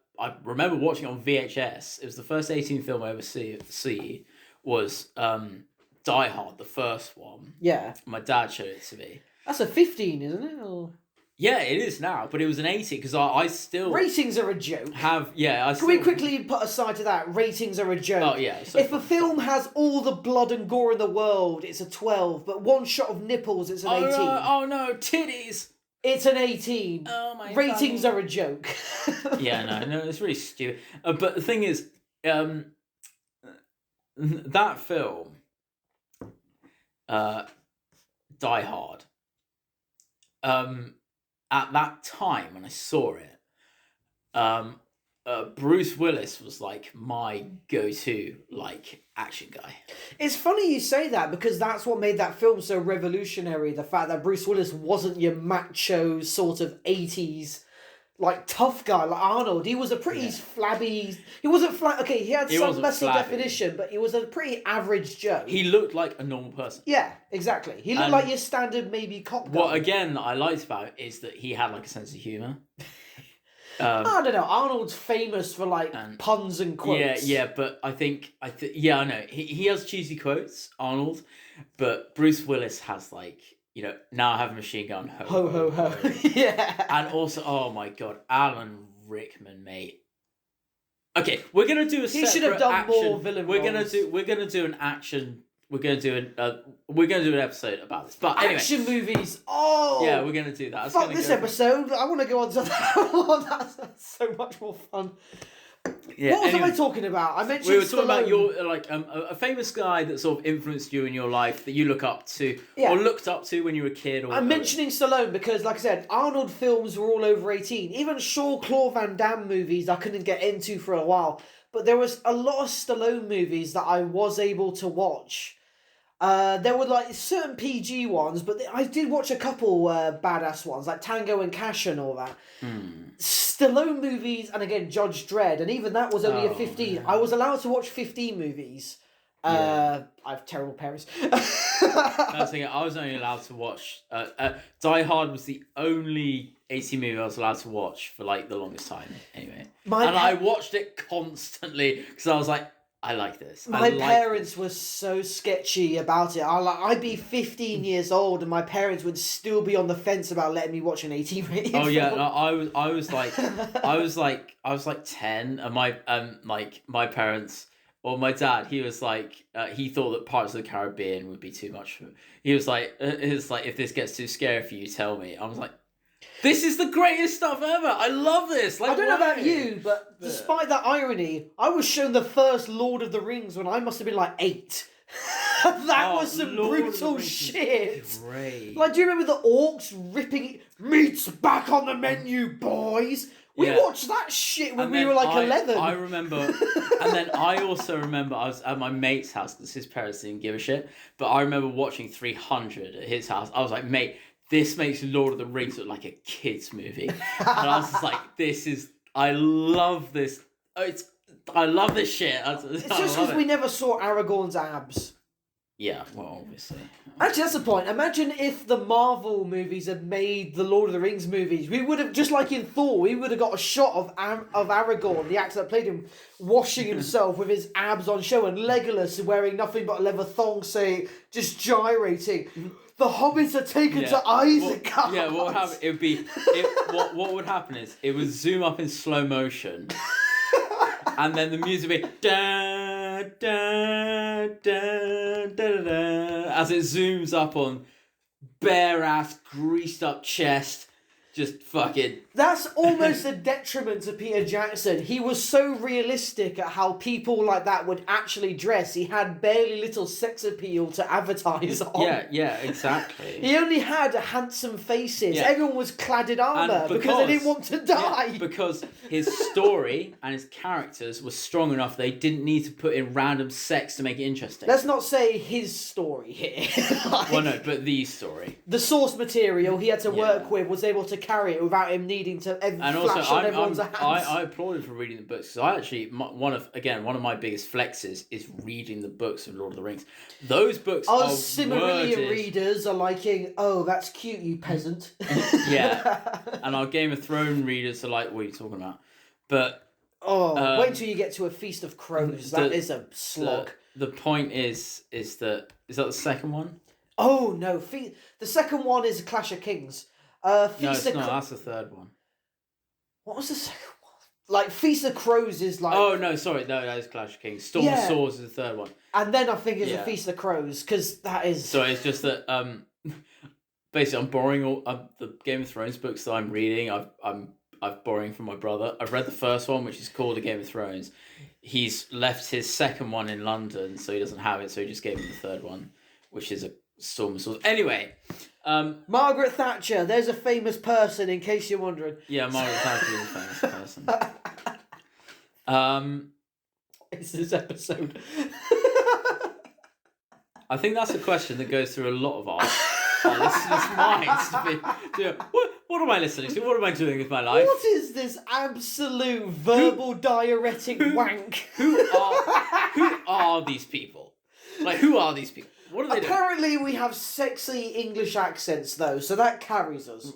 S3: remember watching it on VHS. It was the first 18 film I ever see was Die Hard, the first one.
S2: Yeah.
S3: My dad showed it to me.
S2: That's a 15, isn't it? Or...
S3: Yeah, it is now, but it was an 18 because I still...
S2: Ratings are a joke.
S3: Can
S2: we quickly put aside to that? Ratings are a joke.
S3: Oh, yeah.
S2: If a film has all the blood and gore in the world, it's a 12, but one shot of nipples, it's an 18.
S3: No, titties!
S2: It's an 18.
S3: Oh, my
S2: Ratings
S3: God.
S2: are a joke.
S3: Yeah, no, it's really stupid. But the thing is, that film, Die Hard, at that time when I saw it, Bruce Willis was like my go-to like action guy.
S2: It's funny you say that, because that's what made that film so revolutionary. The fact that Bruce Willis wasn't your macho sort of 80s like tough guy like Arnold. He was a pretty flabby... He wasn't flat. Okay, he had some muscle definition, but he was a pretty average Joe.
S3: He looked like a normal person.
S2: Yeah, exactly. He looked like your standard maybe cop guy.
S3: What again I liked about it is that he had like a sense of humour.
S2: I don't know. Arnold's famous for like puns and quotes.
S3: Yeah, but I know he has cheesy quotes, Arnold, but Bruce Willis has like, now I have a machine gun.
S2: Ho ho ho. Yeah.
S3: And also, oh my God, Alan Rickman, mate. Okay, we're gonna do a separate
S2: should have done
S3: action.
S2: more villain
S3: We're
S2: roles.
S3: gonna do an action. We're gonna do an episode about this. But anyway,
S2: action movies. Oh.
S3: Yeah, we're gonna do that.
S2: Fuck this episode. I want to go on to that one. That's so much more fun.
S3: Yeah,
S2: what was I talking about? I mentioned
S3: we were talking about
S2: Stallone.
S3: your a famous guy that sort of influenced you in your life that you look up to or looked up to when you were a kid. Or
S2: I'm mentioning Stallone because, like I said, Arnold films were all over 18. Even Jean-Claude Van Damme movies I couldn't get into for a while. but there was a lot of Stallone movies that I was able to watch. There were like certain PG ones, but I did watch a couple badass ones, like Tango and Cash and all that. Stallone movies, and again, Judge Dredd, and even that was only a 15. I was allowed to watch 15 movies. I have terrible parents.
S3: That's the thing, I was only allowed to watch... Die Hard was the only 18 movie I was allowed to watch for like the longest time, anyway. I watched it constantly, because I was like, I like this.
S2: My parents were so sketchy about it. I'd be 15 years old and my parents would still be on the fence about letting me watch an 18 rated film.
S3: Yeah, no, I was like 10, and my parents, or my dad, he was like, he thought that Pirates of the Caribbean would be too much for him. He was like, if this gets too scary for you, tell me. I was like, this is the greatest stuff ever. I love this. Like,
S2: I don't know about you, but despite that irony, I was shown the first Lord of the Rings when I must have been like 8. That was some brutal shit.
S3: Great.
S2: Like, do you remember the orcs ripping meat's back on the menu, boys? We watched that shit when we were like 11.
S3: I remember, and then I also remember I was at my mate's house because his parents didn't give a shit. But I remember watching 300 at his house. I was like, mate, this makes Lord of the Rings look like a kid's movie. And I was just like, I love this. I love this shit.
S2: It's just because we never saw Aragorn's abs.
S3: Yeah, well, obviously.
S2: Actually, that's the point. Imagine if the Marvel movies had made the Lord of the Rings movies. We would have, just like in Thor, we would have got a shot of Aragorn, the actor that played him, washing himself with his abs on show, and Legolas wearing nothing but a leather thong, saying, just gyrating. The hobbits are taken to Isengard.
S3: Yeah, what would happen? It would be. What would happen is it would zoom up in slow motion, and then the music would be da da da da da as it zooms up on bare ass, greased up chest. Just fucking...
S2: That's almost a detriment to Peter Jackson. He was so realistic at how people like that would actually dress. He had barely little sex appeal to advertise on.
S3: Yeah, exactly.
S2: He only had handsome faces. Yeah. Everyone was clad in armour because they didn't want to die.
S3: Yeah, because his story and his characters were strong enough they didn't need to put in random sex to make it interesting.
S2: Let's not say his story here.
S3: Well, no, but the story.
S2: The source material he had to work with was able to carry it without him needing to flash on everyone's hands.
S3: I applaud him for reading the books, because I actually, one of my biggest flexes is reading the books of Lord of the Rings. Those books are
S2: Silmarillion readers are liking, oh, that's cute, you peasant.
S3: Yeah. And our Game of Thrones readers are like, what are you talking about? But...
S2: wait till you get to A Feast of Crows. That is a slog.
S3: The point is that the second one?
S2: Oh, no. The second one is Clash of Kings.
S3: No, it's not. That's the third one.
S2: What was the second one? Like, Feast of Crows is like...
S3: Oh, no, sorry. No, that is Clash of Kings. Storm of Swords is the third one.
S2: And then I think it's A Feast of Crows, because that is...
S3: So it's just that, basically, I'm borrowing all the Game of Thrones books that I'm reading. I'm borrowing from my brother. I've read the first one, which is called The Game of Thrones. He's left his second one in London, so he doesn't have it, so he just gave me the third one, which is a Storm of Swords. Anyway...
S2: Margaret Thatcher, there's a famous person, in case you're wondering.
S3: Yeah, Margaret Thatcher is a famous person.
S2: It's this episode.
S3: I think that's a question that goes through a lot of our listeners' minds. What am I listening to? What am I doing with my life?
S2: What is this absolute verbal diuretic wank?
S3: Who are these people? Like, who are these people? What are they
S2: Apparently
S3: doing?
S2: we have sexy English accents, though, so that carries us.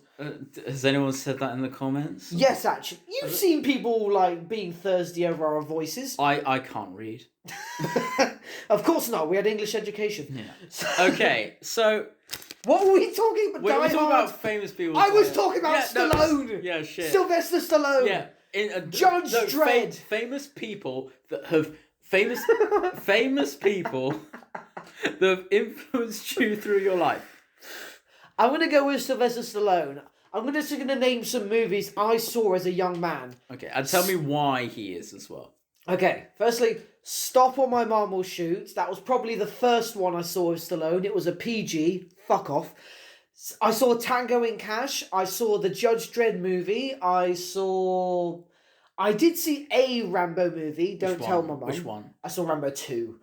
S3: Has anyone said that in the comments?
S2: Yes, actually. You've seen people, like, being thirsty over our voices.
S3: I can't read.
S2: Of course not. We had English education.
S3: Yeah. Okay, so...
S2: What were we talking about?
S3: We were talking about famous people.
S2: I was talking about Stallone.
S3: Yeah, shit.
S2: Sylvester Stallone.
S3: Yeah.
S2: Judge Dredd.
S3: Famous people that have... Famous people that have influenced you through your life.
S2: I'm going to go with Sylvester Stallone. I'm just going to name some movies I saw as a young man.
S3: Okay, and tell me why he is as well.
S2: Okay, firstly, Stop on My Mom Will Shoot. That was probably the first one I saw of Stallone. It was a PG. Fuck off. I saw Tango and Cash. I saw the Judge Dredd movie. I I did see a Rambo movie. Don't tell my mum.
S3: Which one?
S2: I saw Rambo 2.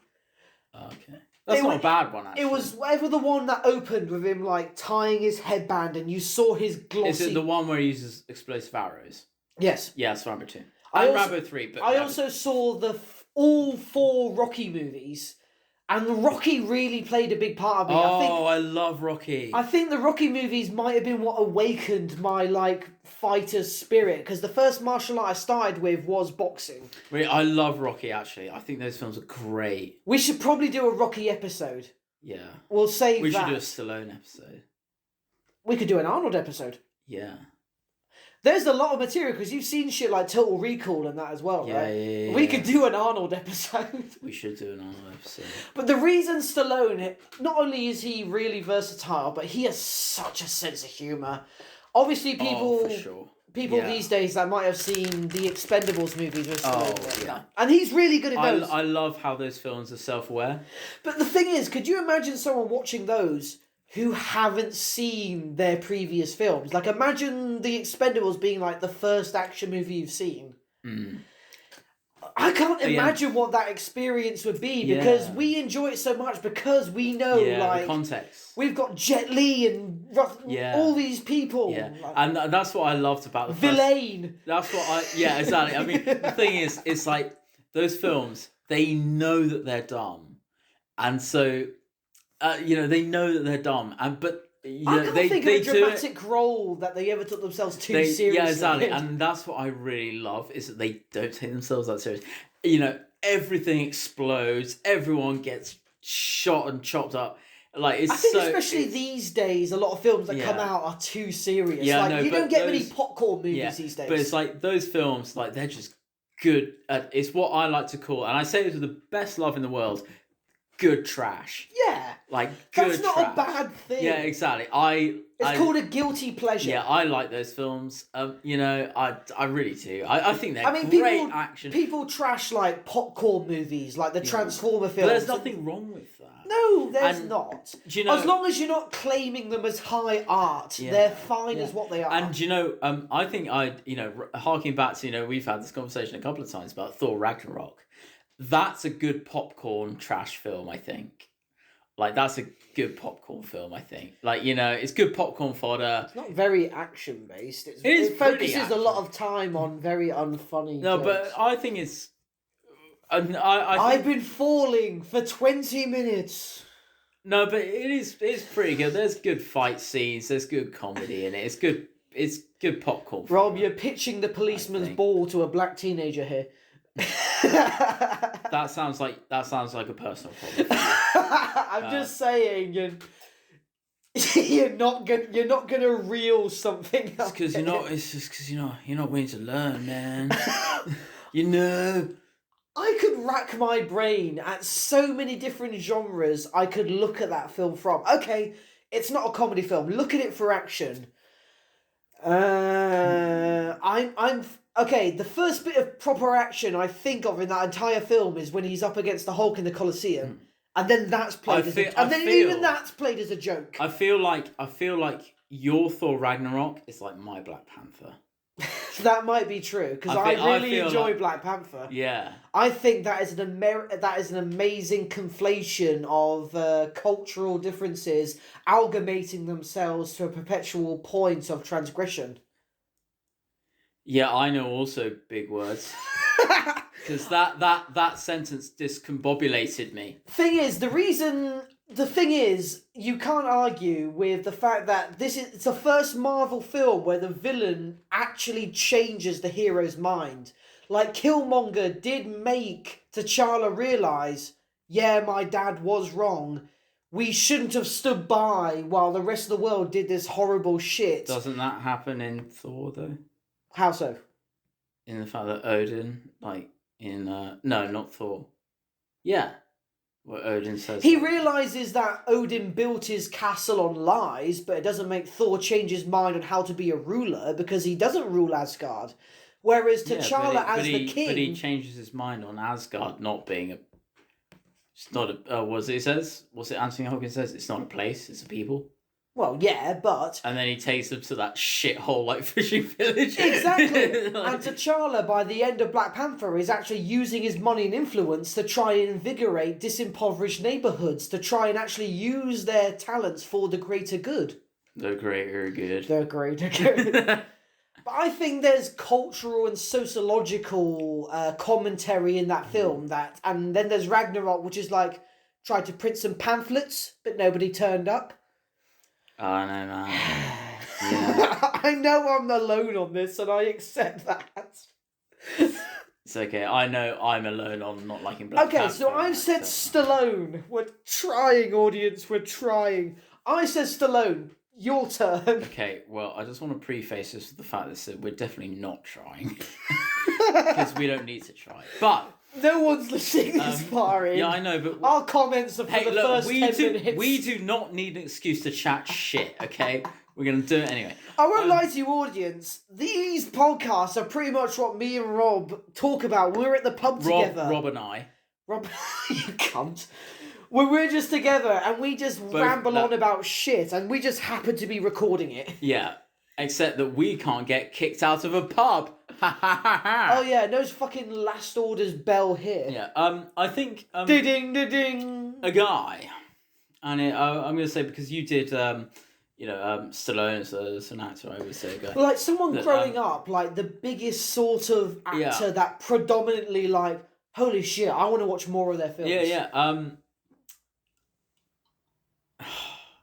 S3: Okay. That's not a bad one, actually.
S2: It was whatever the one that opened with him, like, tying his headband and you saw his glossy...
S3: Is it the one where he uses explosive arrows?
S2: Yes.
S3: Yeah, it's Rambo 2. And Rambo 3. But
S2: I also saw all 4 Rocky movies, and Rocky really played a big part of me.
S3: I love Rocky.
S2: I think the Rocky movies might have been what awakened my, like, fighter's spirit, because the first martial art I started with was boxing.
S3: Really, I love Rocky, actually. I think those films are great.
S2: We should probably do a Rocky episode.
S3: Yeah.
S2: We'll save that.
S3: We should do a Stallone episode.
S2: We could do an Arnold episode.
S3: Yeah.
S2: There's a lot of material, because you've seen shit like Total Recall and that as well, right?
S3: Yeah.
S2: We could do an Arnold episode.
S3: We should do an Arnold episode.
S2: But the reason Stallone, not only is he really versatile, but he has such a sense of humour. Obviously, people these days that might have seen the Expendables movies with Stallone.
S3: Yeah.
S2: And he's really good at those.
S3: I love how those films are self-aware.
S2: But the thing is, could you imagine someone watching those who haven't seen their previous films? Like, imagine the Expendables being like the first action movie you've seen.
S3: Mm.
S2: I can't imagine what that experience would be, because we enjoy it so much because we know, like,
S3: the context.
S2: We've got Jet Li and all these people.
S3: Yeah,
S2: like,
S3: and that's what I loved about the
S2: Villain.
S3: That's what exactly. I mean, the thing is, it's like those films, they know that they're dumb, and so, they know that they're dumb, but
S2: I can't think of a dramatic role that they ever took themselves too seriously.
S3: Yeah, exactly, and that's what I really love, is that they don't take themselves that serious. Everything explodes, everyone gets shot and chopped up. Like, I think
S2: especially these days, a lot of films that come out are too serious.
S3: Yeah,
S2: like, you don't get many popcorn movies these days.
S3: But it's like those films, like, they're just good. It's what I like to call, and I say this with the best love in the world, good trash.
S2: Yeah.
S3: Like, good
S2: That's not
S3: trash.
S2: a bad thing.
S3: Yeah, exactly.
S2: It's called a guilty pleasure.
S3: Yeah, I like those films. I really do. I think they're great action.
S2: People trash, like, popcorn movies, like the Transformer films.
S3: But there's nothing wrong with that.
S2: No, there's not.
S3: Do you know,
S2: as long as you're not claiming them as high art, they're fine as what they are.
S3: And I think harking back to, we've had this conversation a couple of times about Thor Ragnarok. That's a good popcorn trash film, I think. Like, that's a good popcorn film, I think. Like, it's good popcorn fodder. It's
S2: not very action-based. It focuses a lot of time on very unfunny jokes.
S3: But I think it's...
S2: I've been falling for 20 minutes.
S3: No, but it's pretty good. There's good fight scenes. There's good comedy in it. It's good popcorn.
S2: Rob, you're pitching the policeman's ball to a black teenager here.
S3: That sounds like a personal problem.
S2: I'm just saying, you're not gonna reel something up.
S3: It's just because you're not willing to learn, man.
S2: I could rack my brain at so many different genres I could look at that film from. Okay, it's not a comedy film. Look at it for action. Okay, the first bit of proper action I think of in that entire film is when he's up against the Hulk in the Coliseum, and then that's played even that's played as a joke.
S3: I feel like your Thor Ragnarok is like my Black Panther.
S2: That might be true, because I really enjoy Black Panther.
S3: Yeah,
S2: I think that is an amazing conflation of cultural differences amalgamating themselves to a perpetual point of transgression.
S3: Yeah, I know also big words. Because that sentence discombobulated me.
S2: The thing is, you can't argue with the fact that it's the first Marvel film where the villain actually changes the hero's mind. Like, Killmonger did make T'Challa realise, yeah, my dad was wrong. We shouldn't have stood by while the rest of the world did this horrible shit.
S3: Doesn't that happen in Thor, though?
S2: How so?
S3: In the fact that Odin, no, not Thor. Yeah. What Odin says.
S2: He realises that Odin built his castle on lies, but it doesn't make Thor change his mind on how to be a ruler, because he doesn't rule Asgard. Whereas T'Challa the king...
S3: But he changes his mind on Asgard not being a... It's not a... was it Anthony Hopkins says? It's not a place, it's a people.
S2: Well, yeah, but...
S3: And then he takes them to that shithole, like, fishing village.
S2: Exactly. And T'Challa, by the end of Black Panther, is actually using his money and influence to try and invigorate disimpoverished neighbourhoods, to try and actually use their talents for the greater good.
S3: The greater good.
S2: The greater good. But I think there's cultural and sociological commentary in that film. And then there's Ragnarok, which is like, tried to print some pamphlets, but nobody turned up.
S3: Oh, no, man. Yeah.
S2: I know I'm alone on this, and I accept that.
S3: It's okay. I know I'm alone on not liking Black Panther.
S2: Okay, so I've said Stallone. We're trying, audience. We're trying. I said Stallone. Your turn.
S3: Okay, well, I just want to preface this with the fact that we're definitely not trying. Because we don't need to try. But...
S2: No one's listening this far in.
S3: Yeah, I know, but...
S2: Our comments are for the first 10 minutes.
S3: We do not need an excuse to chat shit, okay? We're going to do it anyway.
S2: I won't lie to you, audience. These podcasts are pretty much what me and Rob talk about. We're at the pub together.
S3: Rob and I.
S2: Rob, you cunt. When we're just together and we just ramble on about shit and we just happen to be recording it.
S3: Yeah, except that we can't get kicked out of a pub.
S2: Oh yeah, no fucking last orders bell here.
S3: Yeah, I think...
S2: ding, ding.
S3: A guy, and I'm going to say, because you did, Stallone as an actor, I would say a guy.
S2: Like someone growing up, like the biggest sort of actor that predominantly like, holy shit, I want to watch more of their films.
S3: Yeah.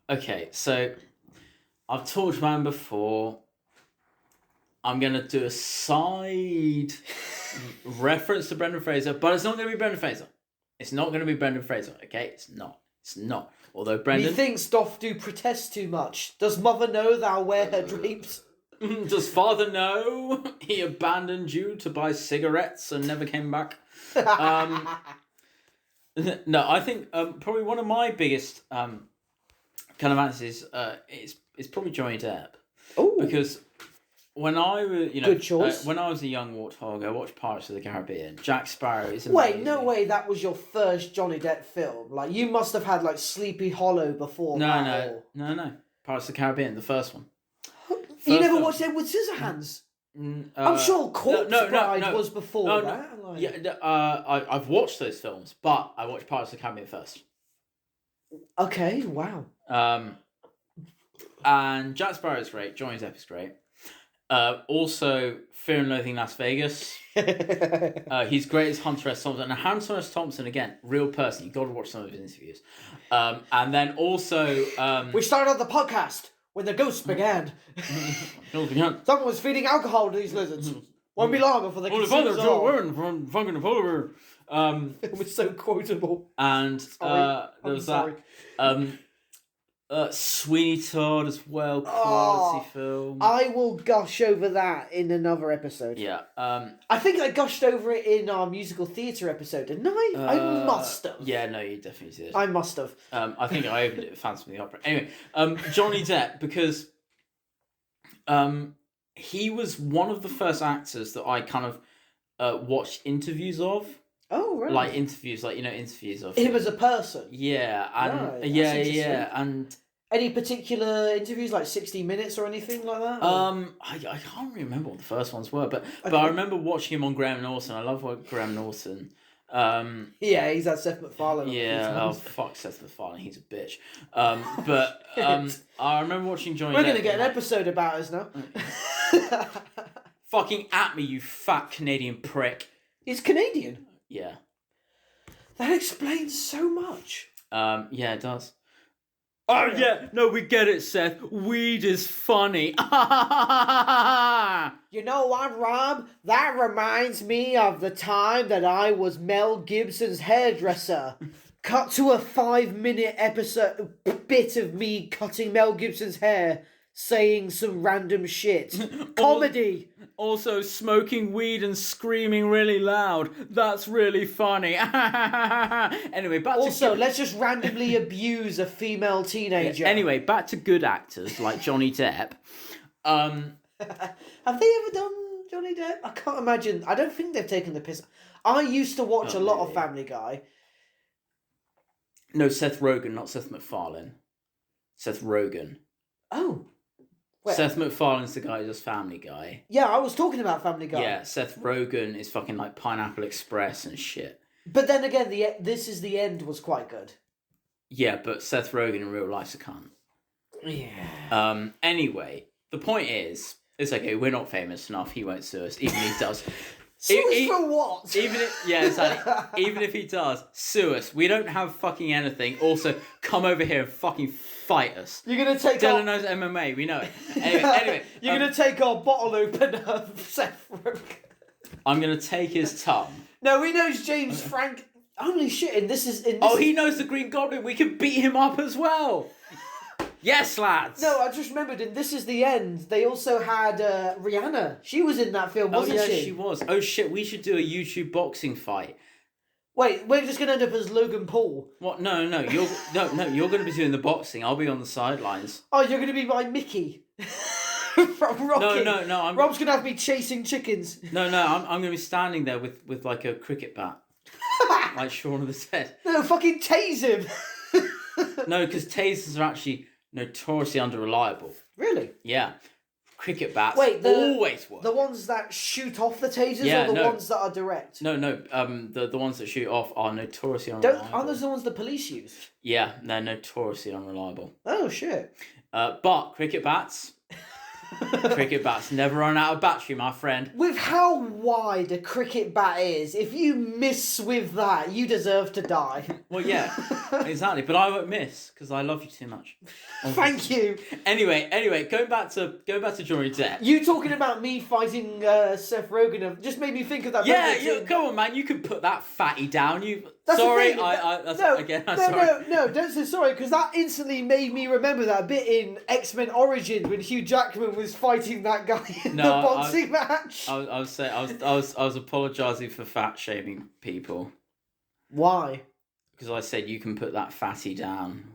S3: Okay, so I've talked about him before. I'm going to do a side reference to Brenda Fraser, but it's not going to be Brenda Fraser. It's not going to be Brenda Fraser, okay? It's not. Although Brendan...
S2: Methinks doth do protest too much. Does mother know thou wear her drapes?
S3: Does father know he abandoned you to buy cigarettes and never came back? No, I think probably one of my biggest kind of answers is probably Johnny Depp.
S2: Oh,
S3: because when I was,
S2: good choice.
S3: When I was a young warthog, I watched Pirates of the Caribbean. Jack Sparrow is amazing.
S2: Wait, no way, that was your first Johnny Depp film. Like, you must have had like Sleepy Hollow before.
S3: No. Pirates of the Caribbean, the first one.
S2: You never watched Edward Scissorhands? I'm sure Corpse Bride was before that.
S3: No. Yeah, I've watched those films, but I watched Pirates of the Caribbean first.
S2: Okay, wow.
S3: And Jack Sparrow is great. Johnny Depp is great. Also, Fear and Loathing Las Vegas. He's great as Hunter S. Thompson. And Hunter S. Thompson, again, real person. You've got to watch some of his interviews. And then also...
S2: we started the podcast when the ghosts began. Someone was feeding alcohol to these lizards. Won't be long before they can see us all.
S3: From fucking polar bear.
S2: It was so quotable.
S3: And there was that... Sweeney Todd as well, quality film.
S2: I will gush over that in another episode.
S3: Yeah.
S2: I think I gushed over it in our musical theatre episode, didn't I? I must have.
S3: Yeah, no, you definitely did.
S2: I must have.
S3: I think I opened it with Phantom of the Opera. Anyway, Johnny Depp, because he was one of the first actors that I kind of watched interviews of.
S2: Oh, right.
S3: Like interviews of
S2: him as a person.
S3: Yeah, and
S2: right.
S3: yeah, and
S2: any particular interviews, like 60 Minutes or anything like that?
S3: I can't remember what the first ones were, but I remember watching him on Graham Norton. I love Graham Norton.
S2: Yeah, he's that Seth MacFarlane.
S3: Yeah, oh fuck Seth MacFarlane, he's a bitch. But I remember watching Johnny.
S2: We're gonna get an episode about us now.
S3: Fucking at me, you fat Canadian prick.
S2: He's Canadian.
S3: Yeah.
S2: That explains so much.
S3: Yeah, it does. Oh, yeah. No, we get it, Seth. Weed is funny.
S2: You know what, Rob? That reminds me of the time that I was Mel Gibson's hairdresser. Cut to a 5-minute bit of me cutting Mel Gibson's hair, saying some random shit. Comedy.
S3: Also, smoking weed and screaming really loud. That's really funny. Anyway, back
S2: to... let's just randomly abuse a female teenager.
S3: Yeah, anyway, back to good actors like Johnny Depp.
S2: Have they ever done Johnny Depp? I can't imagine. I don't think they've taken the piss. I used to watch a lot of Family Guy.
S3: No, Seth Rogen, not Seth MacFarlane. Seth Rogen.
S2: Oh. Wait.
S3: Seth MacFarlane's the guy who does Family Guy.
S2: Yeah, I was talking about Family Guy.
S3: Yeah, Seth Rogen is fucking like Pineapple Express and shit.
S2: But then again, This Is the End was quite good.
S3: Yeah, but Seth Rogen in real life's a cunt.
S2: Yeah.
S3: Anyway, the point is, it's okay, we're not famous enough, he won't sue us, even if he does.
S2: Sue us for what?
S3: Even if he does, sue us. We don't have fucking anything. Also, come over here and fucking fight us.
S2: You're going to take
S3: Dylan knows MMA, we know it. Anyway.
S2: You're going to take our bottle opener, Seth Rogen.
S3: I'm going to take his tongue.
S2: No, he knows James Frank. Holy shit,
S3: he knows the Green Goblin. We can beat him up as well. Yes, lads.
S2: No, I just remembered in This Is the End, they also had Rihanna. She was in that film, wasn't she?
S3: Oh, yeah, she was. Oh, shit, we should do a YouTube boxing fight.
S2: Wait, we're just going to end up as Logan Paul.
S3: What? No. You're going to be doing the boxing. I'll be on the sidelines.
S2: Oh, you're going to be my Mickey. From Rocky.
S3: No.
S2: Rob's going to have me chasing chickens.
S3: No, I'm going to be standing there with like a cricket bat. Like Shaun of the Dead.
S2: No, fucking tase him.
S3: No, because tasers are actually notoriously unreliable.
S2: Really?
S3: Yeah. Cricket bats
S2: always
S3: work.
S2: The ones that shoot off the tasers or the ones that are direct?
S3: No. The ones that shoot off are notoriously unreliable.
S2: Aren't those the ones the police use?
S3: Yeah, they're notoriously unreliable.
S2: Oh, shit.
S3: But cricket bats never run out of battery, my friend.
S2: With how wide a cricket bat is, if you miss with that, you deserve to die.
S3: Well, yeah, exactly. But I won't miss because I love you too much.
S2: Thank you.
S3: Anyway, going back to Johnny Depp.
S2: You talking about me fighting Seth Rogen just made me think of that.
S3: Yeah, come on, man. You can put that fatty down.
S2: That's
S3: sorry,
S2: sorry. No, don't say sorry, because that instantly made me remember that bit in X-Men Origins when Hugh Jackman was fighting that guy in the boxing match.
S3: I was apologising for fat shaming people.
S2: Why?
S3: Because I said you can put that fatty down.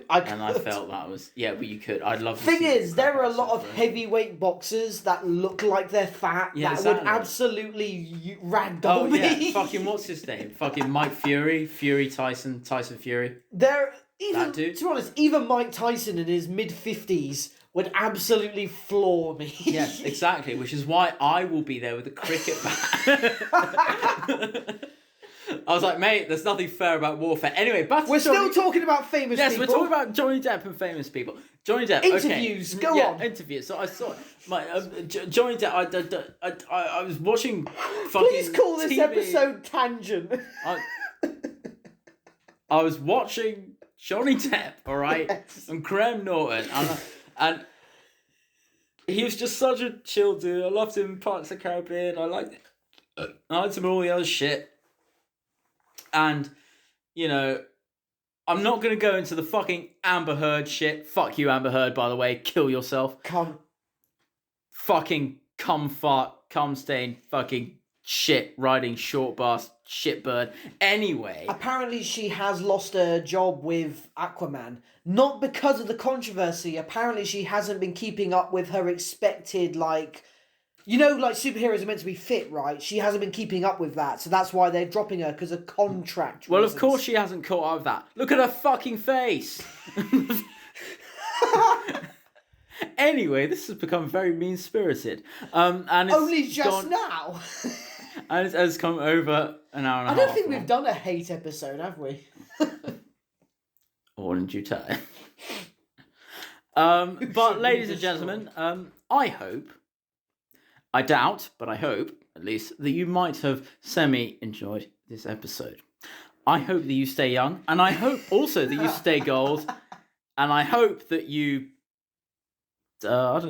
S2: I
S3: felt that was but you could. I'd love to.
S2: Thing is, there are a lot of heavyweight boxers that look like they're fat would absolutely ragdoll me.
S3: Yeah, fucking what's his name? Fucking Mike Fury, Tyson Fury.
S2: To be honest, even Mike Tyson in his mid-50s would absolutely floor me.
S3: Yes, exactly. Which is why I will be there with a cricket bat. I was like, mate, there's nothing fair about warfare. Anyway,
S2: we're still talking about famous people.
S3: Yes, we're talking about Johnny Depp and famous people. Johnny Depp.
S2: Interviews,
S3: okay.
S2: go on.
S3: Interviews. So I saw Johnny Depp. I was watching fucking.
S2: Please call this
S3: TV.
S2: Episode Tangent.
S3: I was watching Johnny Depp, all right, yes. And Graham Norton, and he was just such a chill dude. I loved him in Pirates of the Caribbean. I liked him in all the other shit. And, I'm not going to go into the fucking Amber Heard shit. Fuck you, Amber Heard, by the way. Kill yourself. Fucking cum fart, cum stain, fucking shit, riding short bus, shitbird. Anyway.
S2: Apparently she has lost her job with Aquaman. Not because of the controversy. Apparently she hasn't been keeping up with her expected, superheroes are meant to be fit, right? She hasn't been keeping up with that, so that's why they're dropping her, because of contract
S3: Well,
S2: reasons.
S3: Of course she hasn't caught up with that. Look at her fucking face! Anyway, this has become very mean-spirited. And it's
S2: only just now!
S3: And it's come over an hour and a half.
S2: I don't think we've done a hate episode, have we?
S3: All in due time. But, ladies and gentlemen, I hope... I doubt, but I hope, at least, that you might have semi-enjoyed this episode. I hope that you stay young, and I hope also that you stay gold, and I hope that you, I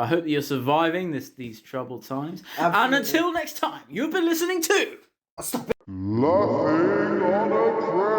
S3: hope that you're surviving these troubled times. Absolutely. And until next time, you've been listening to...
S1: Laughing on a Train.